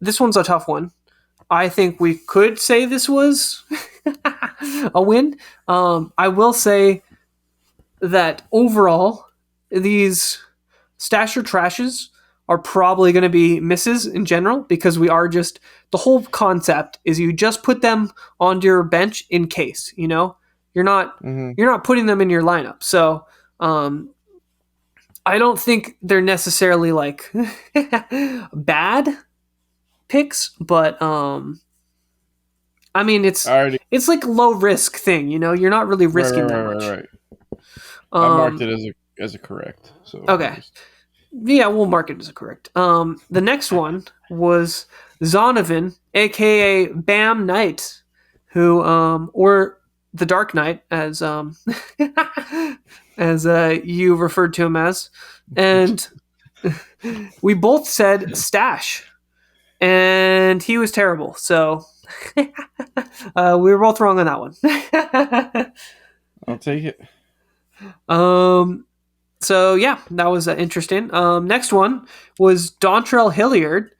this one's a tough one. I think we could say this was a win. I will say that overall, these Stash or Trashes are probably going to be misses in general, because we are just, the whole concept is you just put them on your bench in case, you're not putting them in your lineup. So I don't think they're necessarily like bad picks, but I mean, it's like low risk thing, you're not really risking that much. Right. I marked it as a correct. So okay, yeah, we'll mark it as a correct. The next one was Zonovan, aka Bam Knight, who or the Dark Knight, as as you referred to him as, and we both said Stash. And he was terrible, so we were both wrong on that one. I'll take it. So yeah, that was interesting. Next one was Dontrell Hilliard,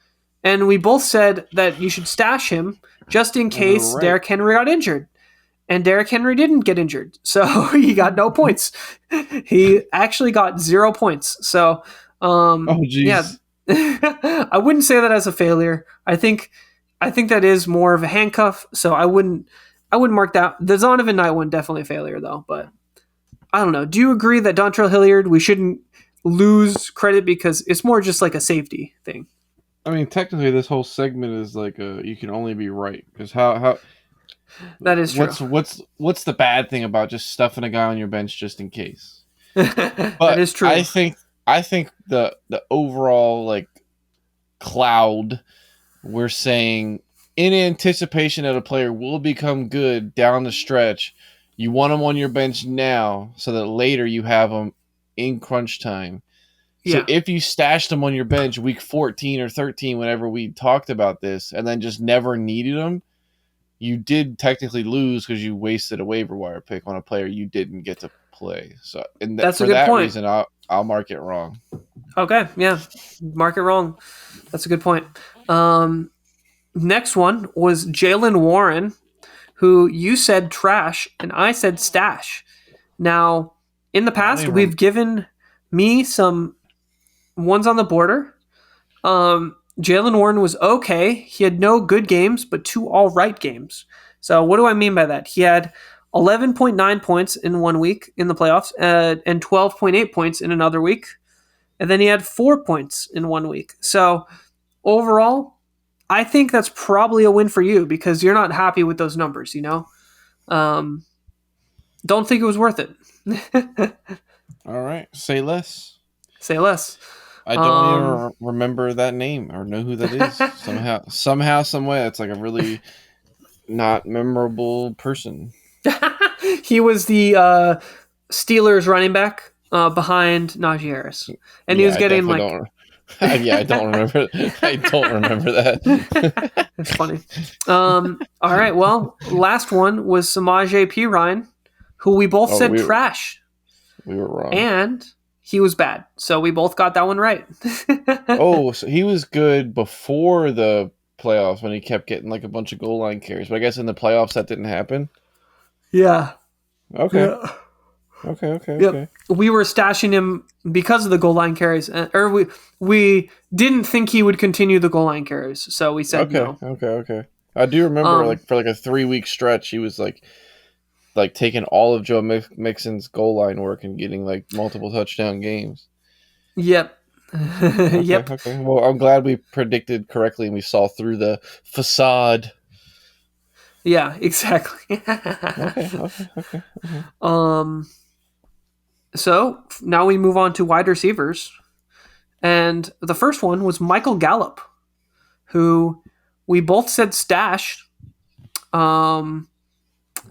and we both said that you should stash him just in case Derrick Henry got injured. And Derrick Henry didn't get injured, so he got no points. He actually got 0 points. So yeah. I wouldn't say that as a failure. I think that is more of a handcuff. So I wouldn't mark that. The Zonovan Knight one definitely a failure though. But I don't know. Do you agree that Dontrell Hilliard, we shouldn't lose credit because it's more just like a safety thing? I mean, technically, this whole segment is like you can only be right, because how that is true. What's the bad thing about just stuffing a guy on your bench just in case? That is true. I think the overall like cloud, we're saying in anticipation that a player will become good down the stretch, you want them on your bench now so that later you have them in crunch time. Yeah. So if you stashed them on your bench week 14 or 13, whenever we talked about this, and then just never needed them, you did technically lose because you wasted a waiver wire pick on a player you didn't get to play. So that's a good point. Reason, I'll mark it wrong. Okay, yeah, mark it wrong. That's a good point. Next one was Jaylen Warren, who you said trash and I said stash. Now, in the past, we've given me some ones on the border. Jaylen Warren was okay. He had no good games, but 2 all right games. So what do I mean by that? He had 11.9 points in 1 week in the playoffs and 12.8 points in another week. And then he had 4 points in 1 week. So overall, I think that's probably a win for you because you're not happy with those numbers, don't think it was worth it. All right, say less. Say less. I don't even remember that name or know who that is. Somehow, some way, it's like a really not memorable person. He was the Steelers running back behind Najee Harris, and he was getting I don't remember. I don't remember that. It's funny. All right. Well, last one was Samaje Perine, who we both said trash. We were wrong, and he was bad. So we both got that one right. So he was good before the playoffs when he kept getting like a bunch of goal line carries. But I guess in the playoffs that didn't happen. Yeah. Okay. Yeah. Okay. We were stashing him because of the goal line carries, or we didn't think he would continue the goal line carries, so we said no. Okay. I do remember for like a 3-week stretch, he was like taking all of Joe Mixon's goal line work and getting like multiple touchdown games. Yep. Yep. Okay. Well, I'm glad we predicted correctly and we saw through the facade. Yeah, exactly. Okay. So now we move on to wide receivers. And the first one was Michael Gallup, who we both said stash. And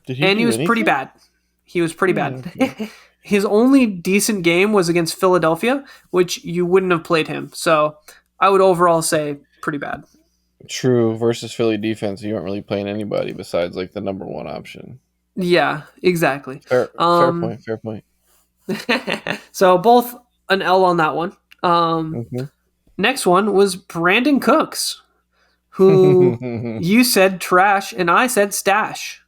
he was pretty bad. He was pretty bad. His only decent game was against Philadelphia, which you wouldn't have played him. So I would overall say pretty bad. True. Versus Philly defense, you weren't really playing anybody besides like the number one option. Yeah, exactly. Fair point. So both an L on that one. Next one was Brandon Cooks, who you said trash and I said stash.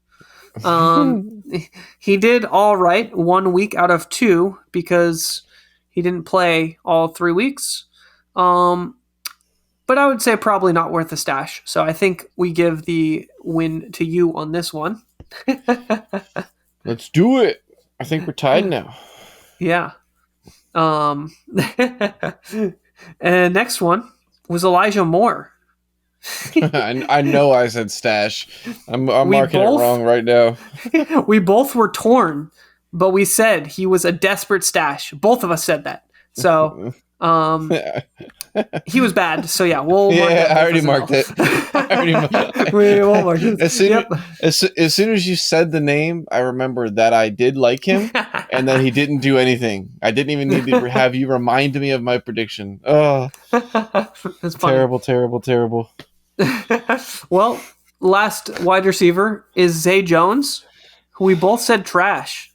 He did all right 1 week out of 2 because he didn't play all 3 weeks. But I would say probably not worth a stash. So I think we give the win to you on this one. Let's do it. I think we're tied now. Yeah. And next one was Elijah Moore. I know I said stash. I'm marking it wrong right now. We both were torn, but we said he was a desperate stash. Both of us said that. So he was bad. So yeah, we'll mark I already marked it. We will mark it. As soon as you said the name, I remembered that I did like him and that he didn't do anything. I didn't even need to have you remind me of my prediction. Oh, that's funny. Terrible. Well, last wide receiver is Zay Jones, who we both said trash.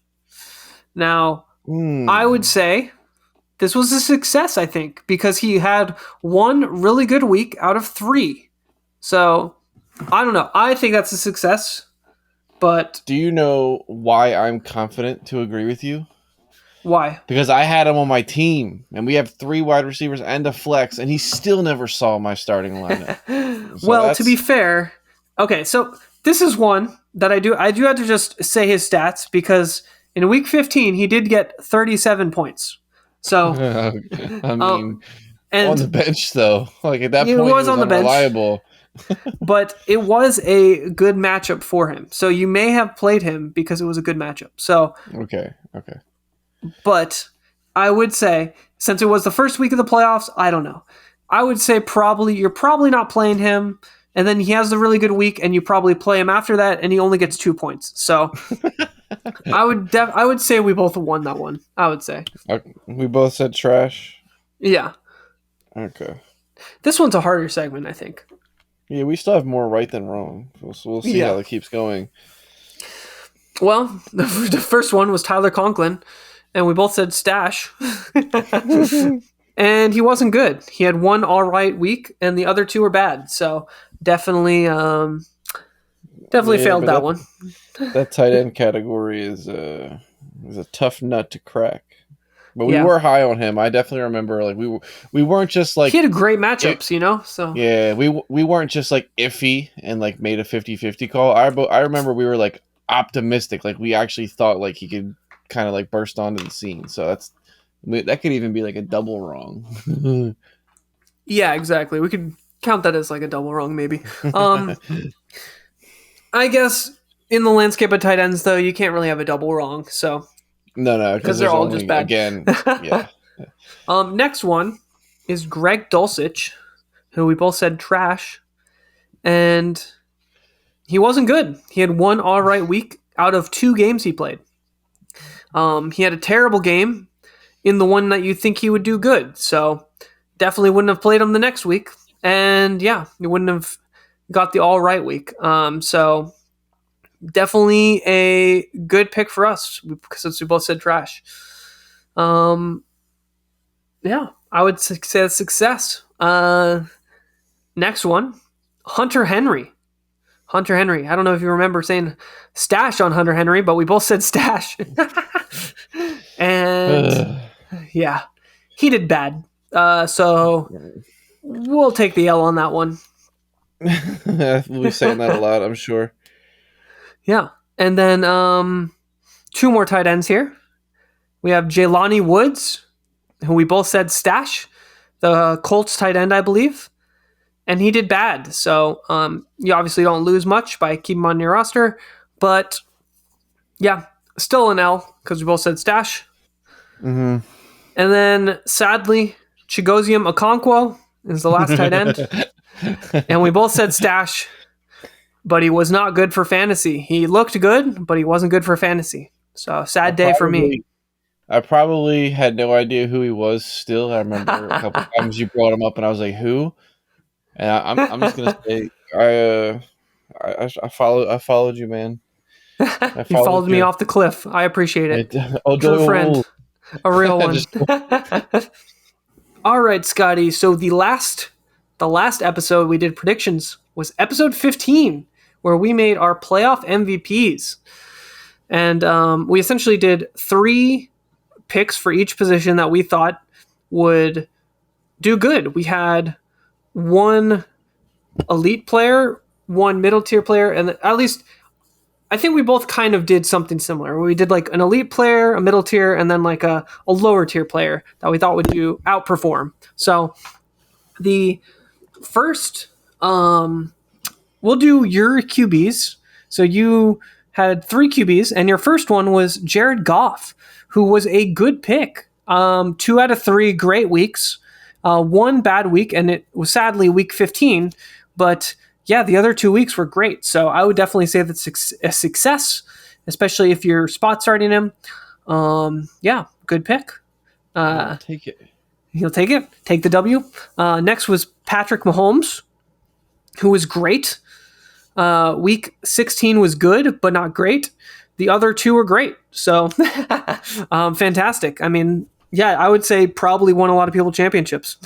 Now, I would say this was a success, I think, because he had 1 really good week out of 3. So, I don't know. I think that's a success, but... Do you know why I'm confident to agree with you? Why? Because I had him on my team, and we have 3 wide receivers and a flex, and he still never saw my starting lineup. Well, to be fair, okay, so this is one that I do have to just say his stats, because in week 15, he did get 37 points. So, I mean, on the bench though, like at that point, he was on the bench, unreliable. But it was a good matchup for him. So you may have played him because it was a good matchup. So okay. But I would say, since it was the first week of the playoffs, I don't know. I would say you're probably not playing him, and then he has the really good week, and you probably play him after that, and he only gets 2 points. So. I would say we both won that one. I would say we both said trash. Yeah. Okay. This one's a harder segment, I think. Yeah, we still have more right than wrong. So we'll see how it keeps going. Well, the first one was Tyler Conklin, and we both said stash. And he wasn't good. He had 1 all right week, and the other 2 were bad. So definitely failed that one. That tight end category is a tough nut to crack. But we were high on him. I definitely remember like we weren't just like he had great matchups, So yeah, we weren't just like iffy and like made a 50-50 call. I remember we were like optimistic, like we actually thought like he could kind of like burst onto the scene. So that could even be like a double wrong. Yeah, exactly. We could Count that as like a double wrong, maybe. I guess in the landscape of tight ends, though, you can't really have a double wrong. So No, because they're all just bad. Again, yeah. Next one is Greg Dulcich, who we both said trash, and he wasn't good. He had one all right week out of 2 games he played. He had a terrible game in the one that you think he would do good. So definitely wouldn't have played him the next week. And yeah, he wouldn't have got the all right week. So definitely a good pick for us since we both said trash. Yeah, I would say a success. Next one, Hunter Henry. Hunter Henry. I don't know if you remember saying stash on Hunter Henry, but we both said stash. And yeah, he did bad. So we'll take the L on that one. We'll be saying that a lot, I'm sure. Yeah. And then 2 more tight ends here. We have Jelani Woods, who we both said stash, the Colts tight end, I believe. And he did bad. So you obviously don't lose much by keeping him on your roster. But yeah, still an L because we both said stash. Mm-hmm. And then sadly, Chigozium Okonkwo is the last tight end. And we both said stash, but he was not good for fantasy. He looked good, but he wasn't good for fantasy. So sad day for me. I probably had no idea who he was still. I remember a couple times you brought him up and I was like, who? And I'm just gonna say I followed you, man. You followed me off the cliff. I appreciate it. True friend. A real one. All right, Scotty. So the last episode we did predictions was episode 15, where we made our playoff MVPs. And we essentially did 3 picks for each position that we thought would do good. We had 1 elite player, 1 middle tier player, and at least I think we both kind of did something similar. We did like an elite player, a middle tier, and then like a lower tier player that we thought would outperform. So the first, we'll do your QBs. So you had 3 QBs, and your first one was Jared Goff, who was a good pick. 2 out of 3 great weeks. 1 bad week, and it was sadly week 15. But yeah, the other 2 weeks were great. So I would definitely say that's a success, especially if you're spot starting him. Yeah, good pick. I'll take it. He'll take it. Take the W. Next was Patrick Mahomes, who was great. Week 16 was good, but not great. The other 2 were great. So fantastic. I mean, yeah, I would say probably won a lot of people championships.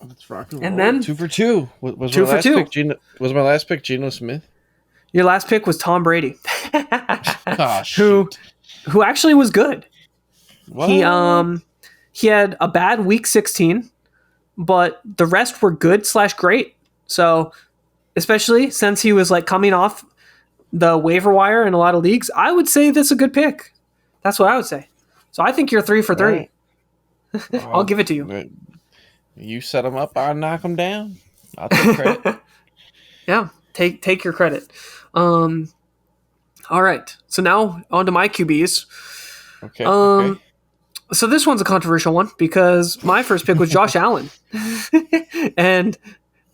Let's rock and then 2 for 2. Was 2 for 2. Was my last pick Geno Smith? Your last pick was Tom Brady, who actually was good. What? He had a bad week 16, but the rest were good / great. So especially since he was like coming off the waiver wire in a lot of leagues, I would say this is a good pick. That's what I would say. So I think you're 3 for 3. Right. I'll give it to you. You set him up, I'll knock him down. I'll take credit. Yeah, take your credit. All right. So now on to my QBs. Okay. Okay. So this one's a controversial one because my first pick was Josh Allen. And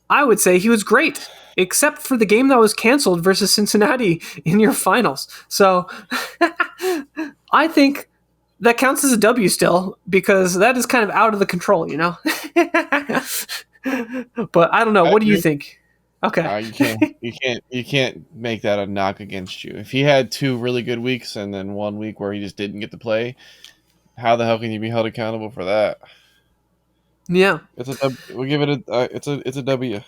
I would say he was great, except for the game that was canceled versus Cincinnati in your finals. So I think that counts as a W still because that is kind of out of the control, you know? But I don't know. What do you think? Okay. You can't make that a knock against you. If he had 2 really good weeks and then 1 week where he just didn't get to play, how the hell can you be held accountable for that? Yeah. We'll give it it's a W.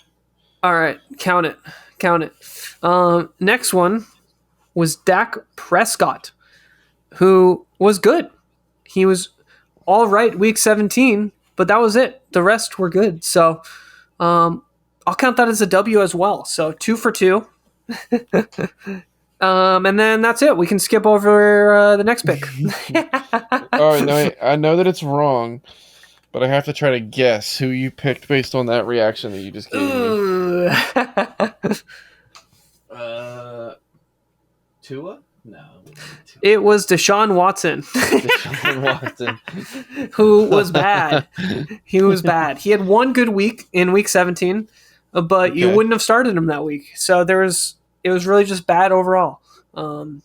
All right. Count it. Next one was Dak Prescott, who was good. He was all right week 17, but that was it. The rest were good. So I'll count that as a W as well. So 2 for 2. And then that's it. We can skip over the next pick. All right, no, I know that it's wrong, but I have to try to guess who you picked based on that reaction that you just gave me. Tua? No. It was Deshaun Watson. Deshaun Watson. Who was bad. He was bad. He had one good week in week 17, but you wouldn't have started him that week. So it was really just bad overall. So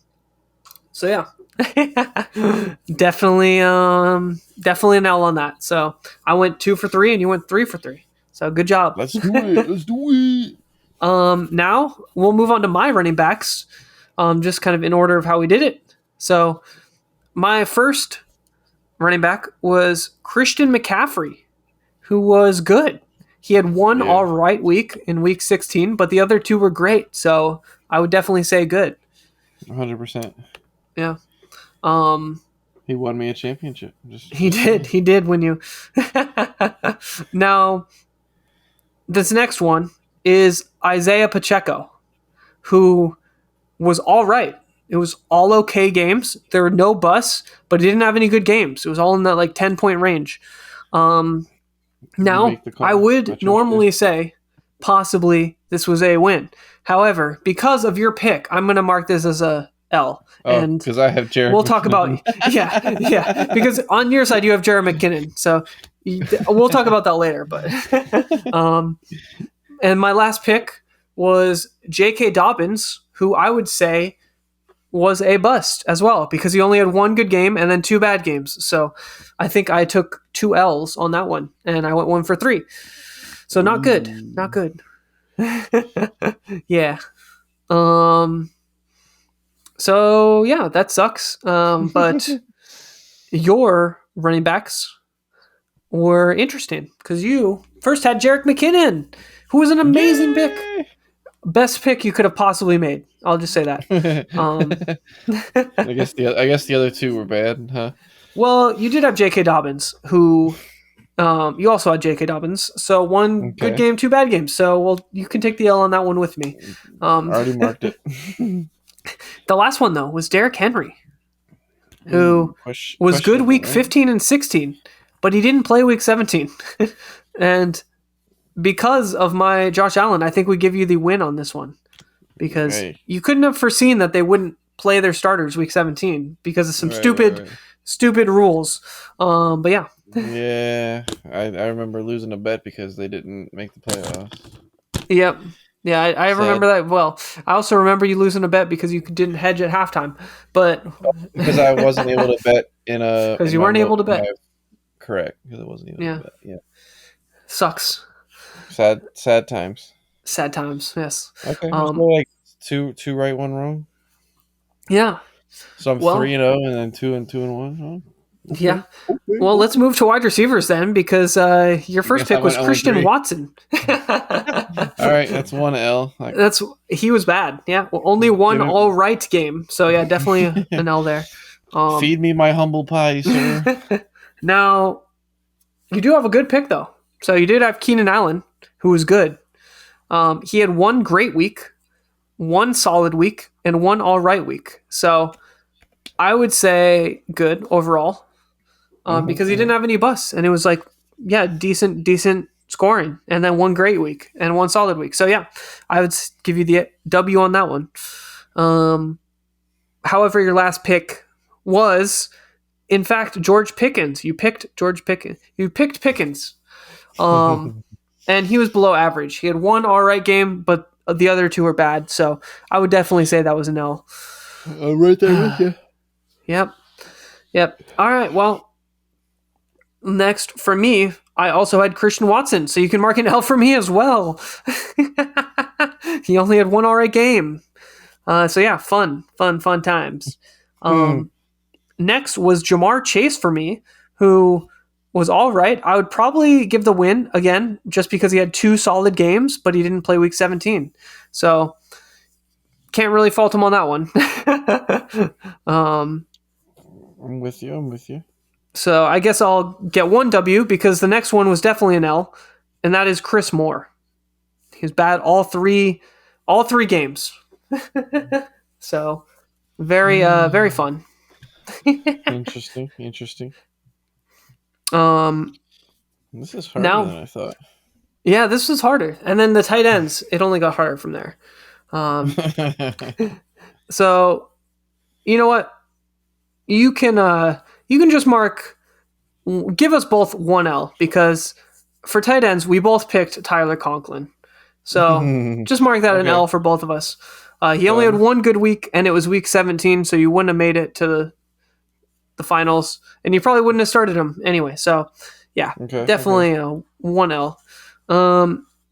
yeah. definitely an L on that. So I went 2 for 3 and you went 3 for 3. So good job. Let's do it. Now we'll move on to my running backs. Just kind of in order of how we did it. So my first running back was Christian McCaffrey, who was good. He had one all right week in week 16, but the other 2 were great. So I would definitely say good. 100%. Yeah. He won me a championship. He did win you. Now, this next one is Isaiah Pacheco, who was all right. It was all okay games. There were no busts, but he didn't have any good games. It was all in that 10-point range. Now, I would normally say possibly this was a win. However, because of your pick, I'm going to mark this as a L. And because I have Jared. We'll talk about yeah. Because on your side you have Jared McKinnon, so we'll talk about that later. But and my last pick was J.K. Dobbins, who I would say was a bust as well because he only had one good game and then 2 bad games. So I think I took 2 L's on that one, and I went 1 for 3. So not good. Yeah. So yeah, that sucks. But your running backs were interesting because you first had Jerick McKinnon, who was an amazing pick. Best pick you could have possibly made. I'll just say that. I guess the other 2 were bad, huh? Well, you did have J.K. Dobbins, who you also had J.K. Dobbins. So 1 good game, 2 bad games. So you can take the L on that one with me. I already marked it. The last one though was Derrick Henry, who was good week 15 and 16, but he didn't play week 17. And because of my Josh Allen, I think we give you the win on this one because you couldn't have foreseen that they wouldn't play their starters week 17 because of some stupid rules. But yeah. Yeah, I remember losing a bet because they didn't make the playoffs. Yep. Yeah, I remember that well. I also remember you losing a bet because you didn't hedge at halftime, but because I wasn't able to bet because you weren't able to bet. Correct, because I wasn't able to bet. Yeah, sucks. Sad times. Sad times. Yes. Okay. So two right, 1 wrong. Yeah. So I'm 3-0 and then 2-1. Huh? Okay. Yeah. Well, let's move to wide receivers then, because your first pick was Christian Watson. All right, that's 1 L. He was bad. Yeah, well, only 1 all right game. So yeah, definitely an L there. Feed me my humble pie, sir. Now, you do have a good pick though. So you did have Keenan Allen, who was good. He had 1 great week, 1 solid week, and 1 all right week. So I would say good overall. Because he didn't have any busts, and it was decent scoring, and then 1 great week and 1 solid week. So yeah, I would give you the W on that one. However, your last pick was, in fact, George Pickens. You picked George Pickens. You picked Pickens, and he was below average. He had 1 all right game, but the other 2 were bad. So I would definitely say that was an L. I'm right there with you. Yep. All right. Well. Next, for me, I also had Christian Watson, so you can mark an L for me as well. He only had 1 all right game. So yeah, fun times. Next was Jamar Chase for me, who was all right. I would probably give the win again, just because he had 2 solid games, but he didn't play week 17. So can't really fault him on that one. I'm with you. So I guess I'll get 1 W because the next one was definitely an L, and that is Chris Moore. He was bad all three games. So very fun. Interesting. This is harder than I thought. Yeah, this was harder. And then the tight ends, it only got harder from there. So, you know what? You can just give us both 1L because for tight ends, we both picked Tyler Conklin. So just mark that an L for both of us. He only had one good week, and it was week 17, so you wouldn't have made it to the finals, and you probably wouldn't have started him anyway. So, yeah, definitely a 1L.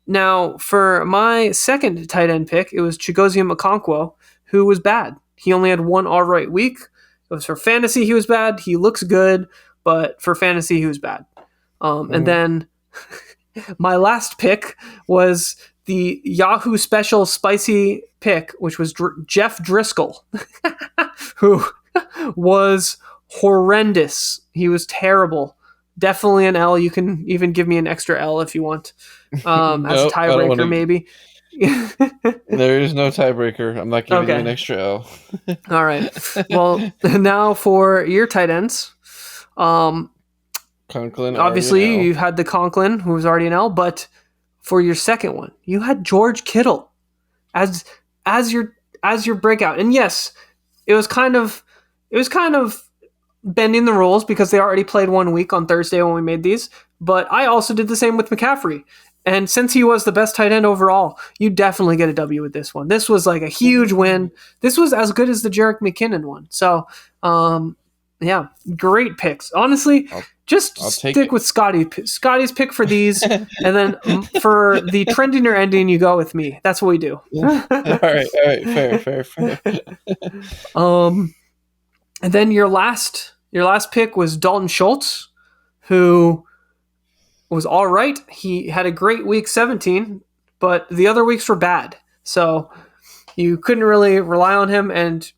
Now, for my second tight end pick, it was Chigoziem Okonkwo, who was bad. He only had one all right week. It was for fantasy, he was bad. He looks good, but for fantasy, he was bad. And then my last pick was the Yahoo special spicy pick, which was Jeff Driscoll, who was horrendous. He was terrible. Definitely an L. You can even give me an extra L if you want. As a tiebreaker, maybe. There is no tiebreaker. I'm not giving you an extra L. All right. Well, now for your tight ends. Conklin. Obviously, you had the Conklin, who was already an L, but for your second one, you had George Kittle as your breakout. And yes, it was kind of bending the rules because they already played 1 week on Thursday when we made these. But I also did the same with McCaffrey. And since he was the best tight end overall, you definitely get a W with this one. This was like a huge win. This was as good as the Jerick McKinnon one. So, yeah, great picks. Honestly, just stick with Scotty's pick for these. And then for the trending or ending, you go with me. That's what we do. All right. Fair. And then your last pick was Dalton Schultz, who was all right. He had a great week 17, but the other weeks were bad. So you couldn't really rely on him, and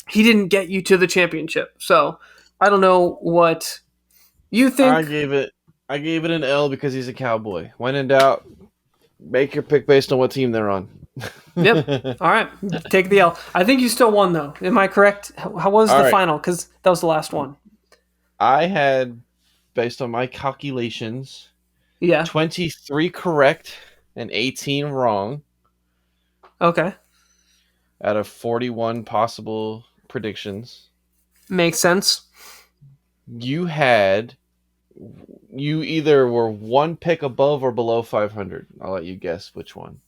he didn't get you to the championship. So I don't know what you think. I gave it an L because he's a Cowboy. When in doubt, make your pick based on what team they're on. Yep. All right. Take the L. I think you still won, though. Am I correct? How was the final? Because that was the last one. I had, based on my calculations, 23 correct and 18 wrong. Okay. Out of 41 possible predictions. Makes sense. You either were one pick above or below 500. I'll let you guess which one.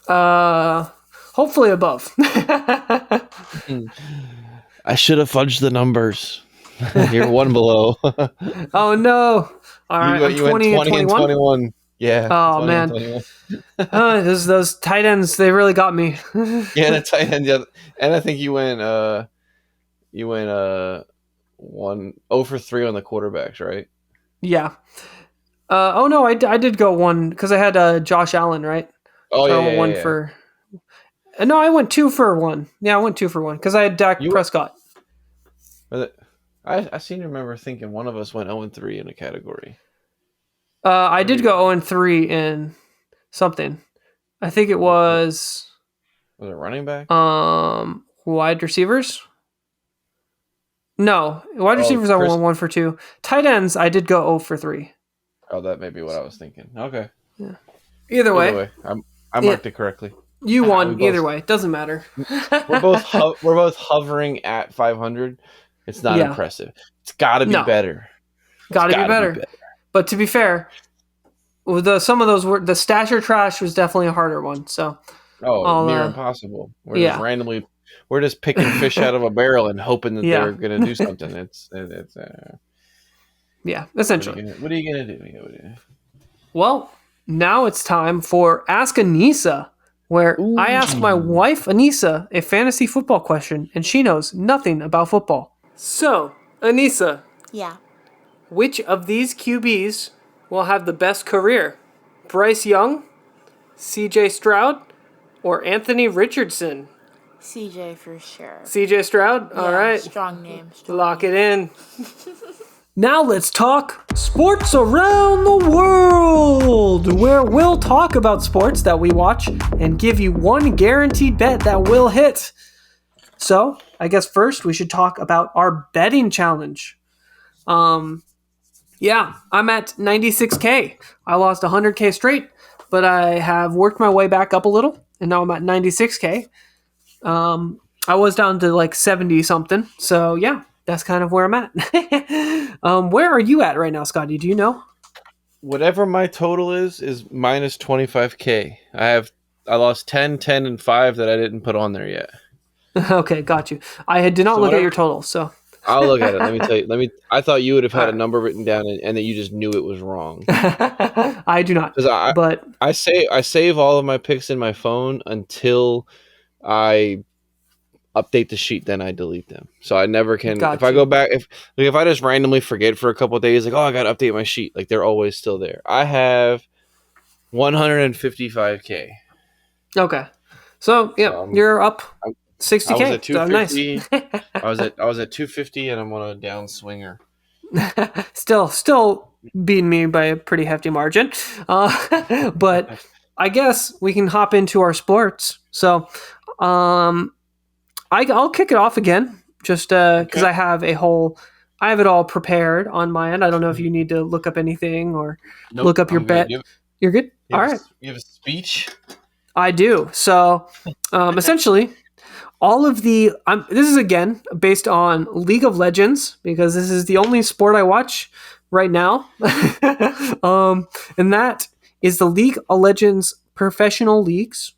Hopefully above. I should have fudged the numbers. You're one below. Oh no! All right, you went 20 and 21. Yeah. Oh man, those tight ends, they really got me. Yeah, the tight end. Yeah, and I think you went 1 0 for 3 on the quarterbacks, right? Yeah. Oh no, I did go 1 because I had Josh Allen, right? Oh so yeah, one for. No, I went 2 for 1. Yeah, I went 2 for 1 because I had Dak Prescott. I seem to remember thinking one of us went 0-3 in a category. I did go 0-3 in something. I think it was. Was it running back? Wide receivers. No, wide receivers. I won 1 for 2. Tight ends, I did go 0 for 3. Oh, that may be what I was thinking. Okay. Yeah. Either way, I marked it correctly. You won either way. It doesn't matter. we're both hovering at 500. It's not impressive. It's got to be better. Got to be better. But to be fair, some of those were the stasher trash was definitely a harder one. So near impossible. We're just picking fish out of a barrel and hoping that they're going to do something. It's essentially. What are you going to do? Well, now it's time for Ask Anissa, where I ask my wife Anissa a fantasy football question, and she knows nothing about football. So, Anissa. Yeah. Which of these QBs will have the best career? Bryce Young, CJ Stroud, or Anthony Richardson? CJ for sure. CJ Stroud? All right. Strong name. Lock it in. Now let's talk sports around the world, where we'll talk about sports that we watch and give you one guaranteed bet that will hit. So, I guess first we should talk about our betting challenge. Yeah, I'm at 96K. I lost 100K straight, but I have worked my way back up a little, and now I'm at 96K. I was down to like 70 something. So yeah, that's kind of where I'm at. Where are you at right now, Scotty? Do you know? Whatever my total is minus 25K. I lost 10, 10, and 5 that I didn't put on there yet. Okay, got you. I did not So look at whatever- your total, so I'll look at it. Let me tell you. I thought you would have had a Alright. number written down and that you just knew it was wrong. I do not. Because But I save all of my picks in my phone until I update the sheet, then I delete them. So I never can. If I Gotcha. go back, if I just randomly forget for a couple of days, like, oh, I gotta update my sheet, like they're always still there. I have 155K. okay, so yeah, So you're up I was 60K. at So nice. 250. I was at 250, and I'm on a downswinger. still beating me by a pretty hefty margin. But I guess we can hop into our sports. So, I'll kick it off again, just because Okay. I have it all prepared on my end. I don't know if you need to look up anything or Nope, look up your I'm good. bet. You're good. All right, You have a speech. I do. So, essentially, all of this is again based on League of Legends because this is the only sport I watch right now. And that is the League of Legends professional leagues.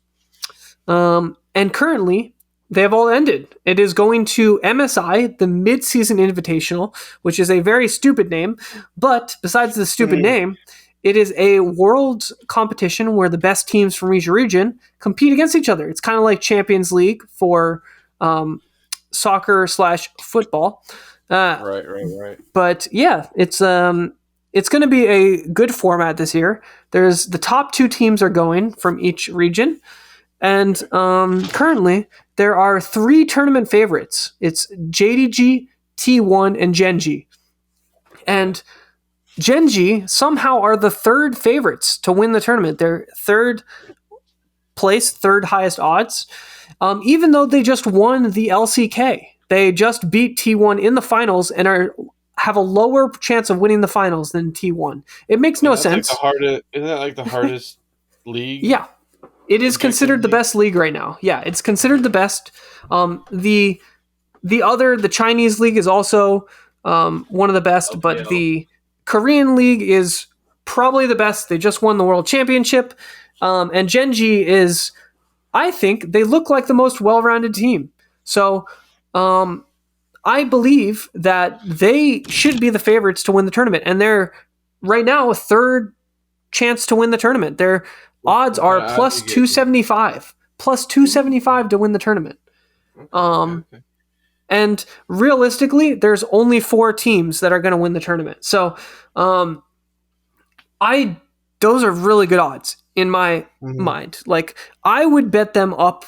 And currently, they have all ended. It is going to MSI, the Mid-Season Invitational, which is a very stupid name. But besides the stupid name, it is a world competition where the best teams from each region compete against each other. It's kind of like Champions League for soccer/football. Right. But yeah, it's going to be a good format this year. There's the top 2 teams are going from each region. And currently, there are 3 tournament favorites. It's JDG, T1, and Genji. And Genji somehow are the 3rd favorites to win the tournament. They're 3rd place, 3rd highest odds, even though they just won the LCK. They just beat T1 in the finals and have a lower chance of winning the finals than T1. It makes no sense. Isn't that like the hardest league? Yeah. It is considered the best league right now. Yeah, it's considered the best. The Chinese league is also one of the best, but the Korean league is probably the best. They just won the world championship. And Genji is, I think, they look like the most well-rounded team. So I believe that they should be the favorites to win the tournament. And they're right now a 3rd chance to win the tournament. Their odds are plus 275. Plus 275 to win the tournament. Okay. And realistically, there's only 4 teams that are going to win the tournament. So, those are really good odds in my mind. Like, I would bet them up,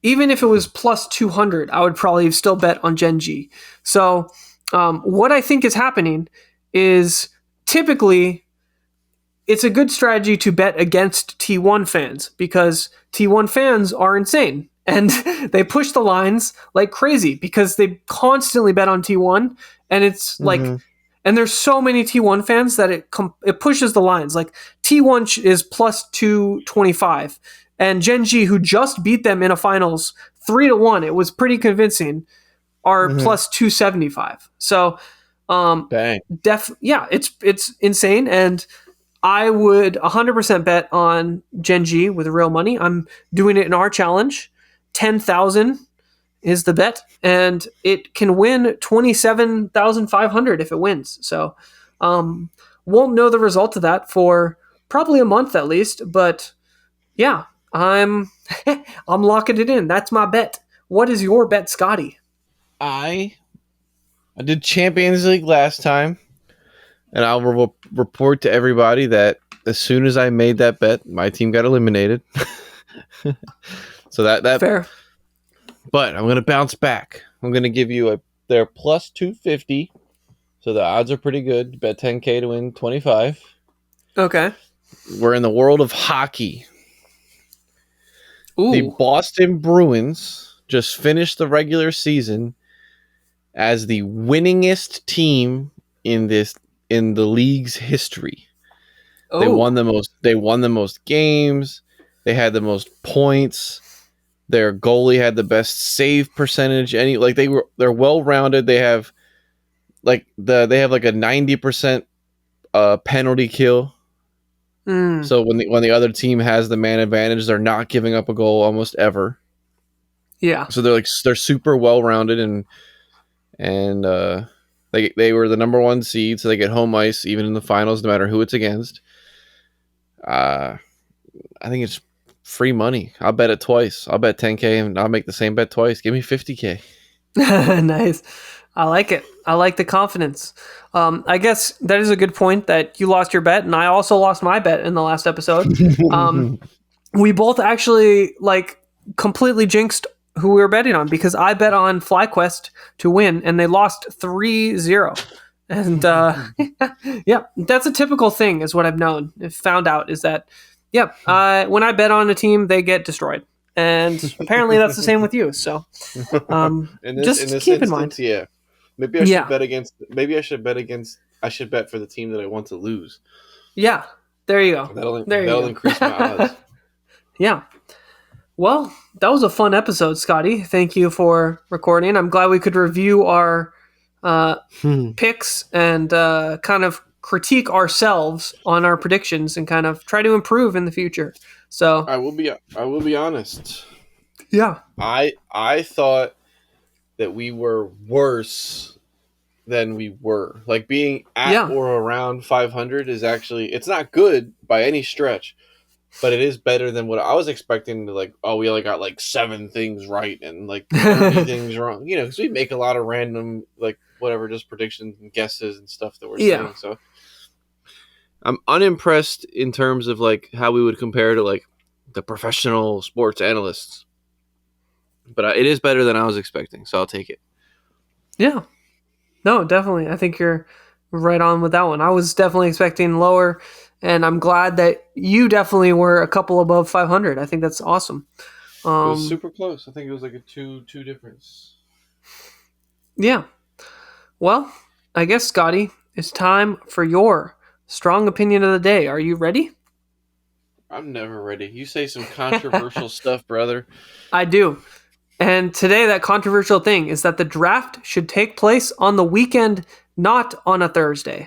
even if it was plus 200, I would probably still bet on Genji. So, what I think is happening is typically it's a good strategy to bet against T1 fans because T1 fans are insane and they push the lines like crazy because they constantly bet on T1 and it's like and there's so many T1 fans that it pushes the lines. Like T1 is plus 225 and Genji, who just beat them in a finals 3-1, it was pretty convincing, are plus 275. So Bang. It's insane. And I would 100% bet on Genji with real money. I'm doing it in our challenge. 10,000 is the bet, and it can win 27,500 if it wins. So, won't know the result of that for probably a month at least. But yeah, I'm I'm locking it in. That's my bet. What is your bet, Scotty? I did Champions League last time. And I'll report to everybody that as soon as I made that bet, my team got eliminated. So that Fair. But I'm going to bounce back. I'm going to give you they're plus 250. So the odds are pretty good. Bet 10K to win 25. Okay. We're in the world of hockey. Ooh. The Boston Bruins just finished the regular season as the winningest team in this in the league's history. Oh. They won the most games. They had the most points. Their goalie had the best save percentage. They're well rounded. They have like a 90% penalty kill. So when the other team has the man advantage, they're not giving up a goal almost ever. Yeah. So they're super well rounded and they were the number 1 seed, so they get home ice even in the finals, no matter who it's against. I think it's free money. I'll bet it twice. I'll bet $10K and I'll make the same bet twice. Give me $50K. Nice. I like it. I like the confidence. I guess that is a good point that you lost your bet, and I also lost my bet in the last episode. We both actually completely jinxed who we were betting on, because I bet on FlyQuest to win, and they lost 3-0. And yeah, that's a typical thing, is what I've found out, is that when I bet on a team, they get destroyed. And apparently that's the same with you. So just keep in mind. Yeah. Maybe I should bet against. I should bet for the team that I want to lose. Yeah, there you go. That'll increase my odds. Yeah. Well, that was a fun episode, Scotty. Thank you for recording. I'm glad we could review our picks and kind of critique ourselves on our predictions and kind of try to improve in the future. So I will be honest. Yeah. I thought that we were worse than we were. Like, being at or around 500 is actually, it's not good by any stretch, but it is better than what I was expecting. We only got 7 things right and 30 things wrong. Because we make a lot of random, just predictions and guesses and stuff that we're saying. So I'm unimpressed in terms of how we would compare to the professional sports analysts. But it is better than I was expecting, so I'll take it. Yeah. No, definitely. I think you're right on with that one. I was definitely expecting lower, and I'm glad that you definitely were a couple above 500. I think that's awesome. It was super close. I think it was a two difference. Yeah. Well, I guess, Scotty, it's time for your strong opinion of the day. Are you ready? I'm never ready. You say some controversial stuff, brother. I do. And today, that controversial thing is that the draft should take place on the weekend, not on a Thursday.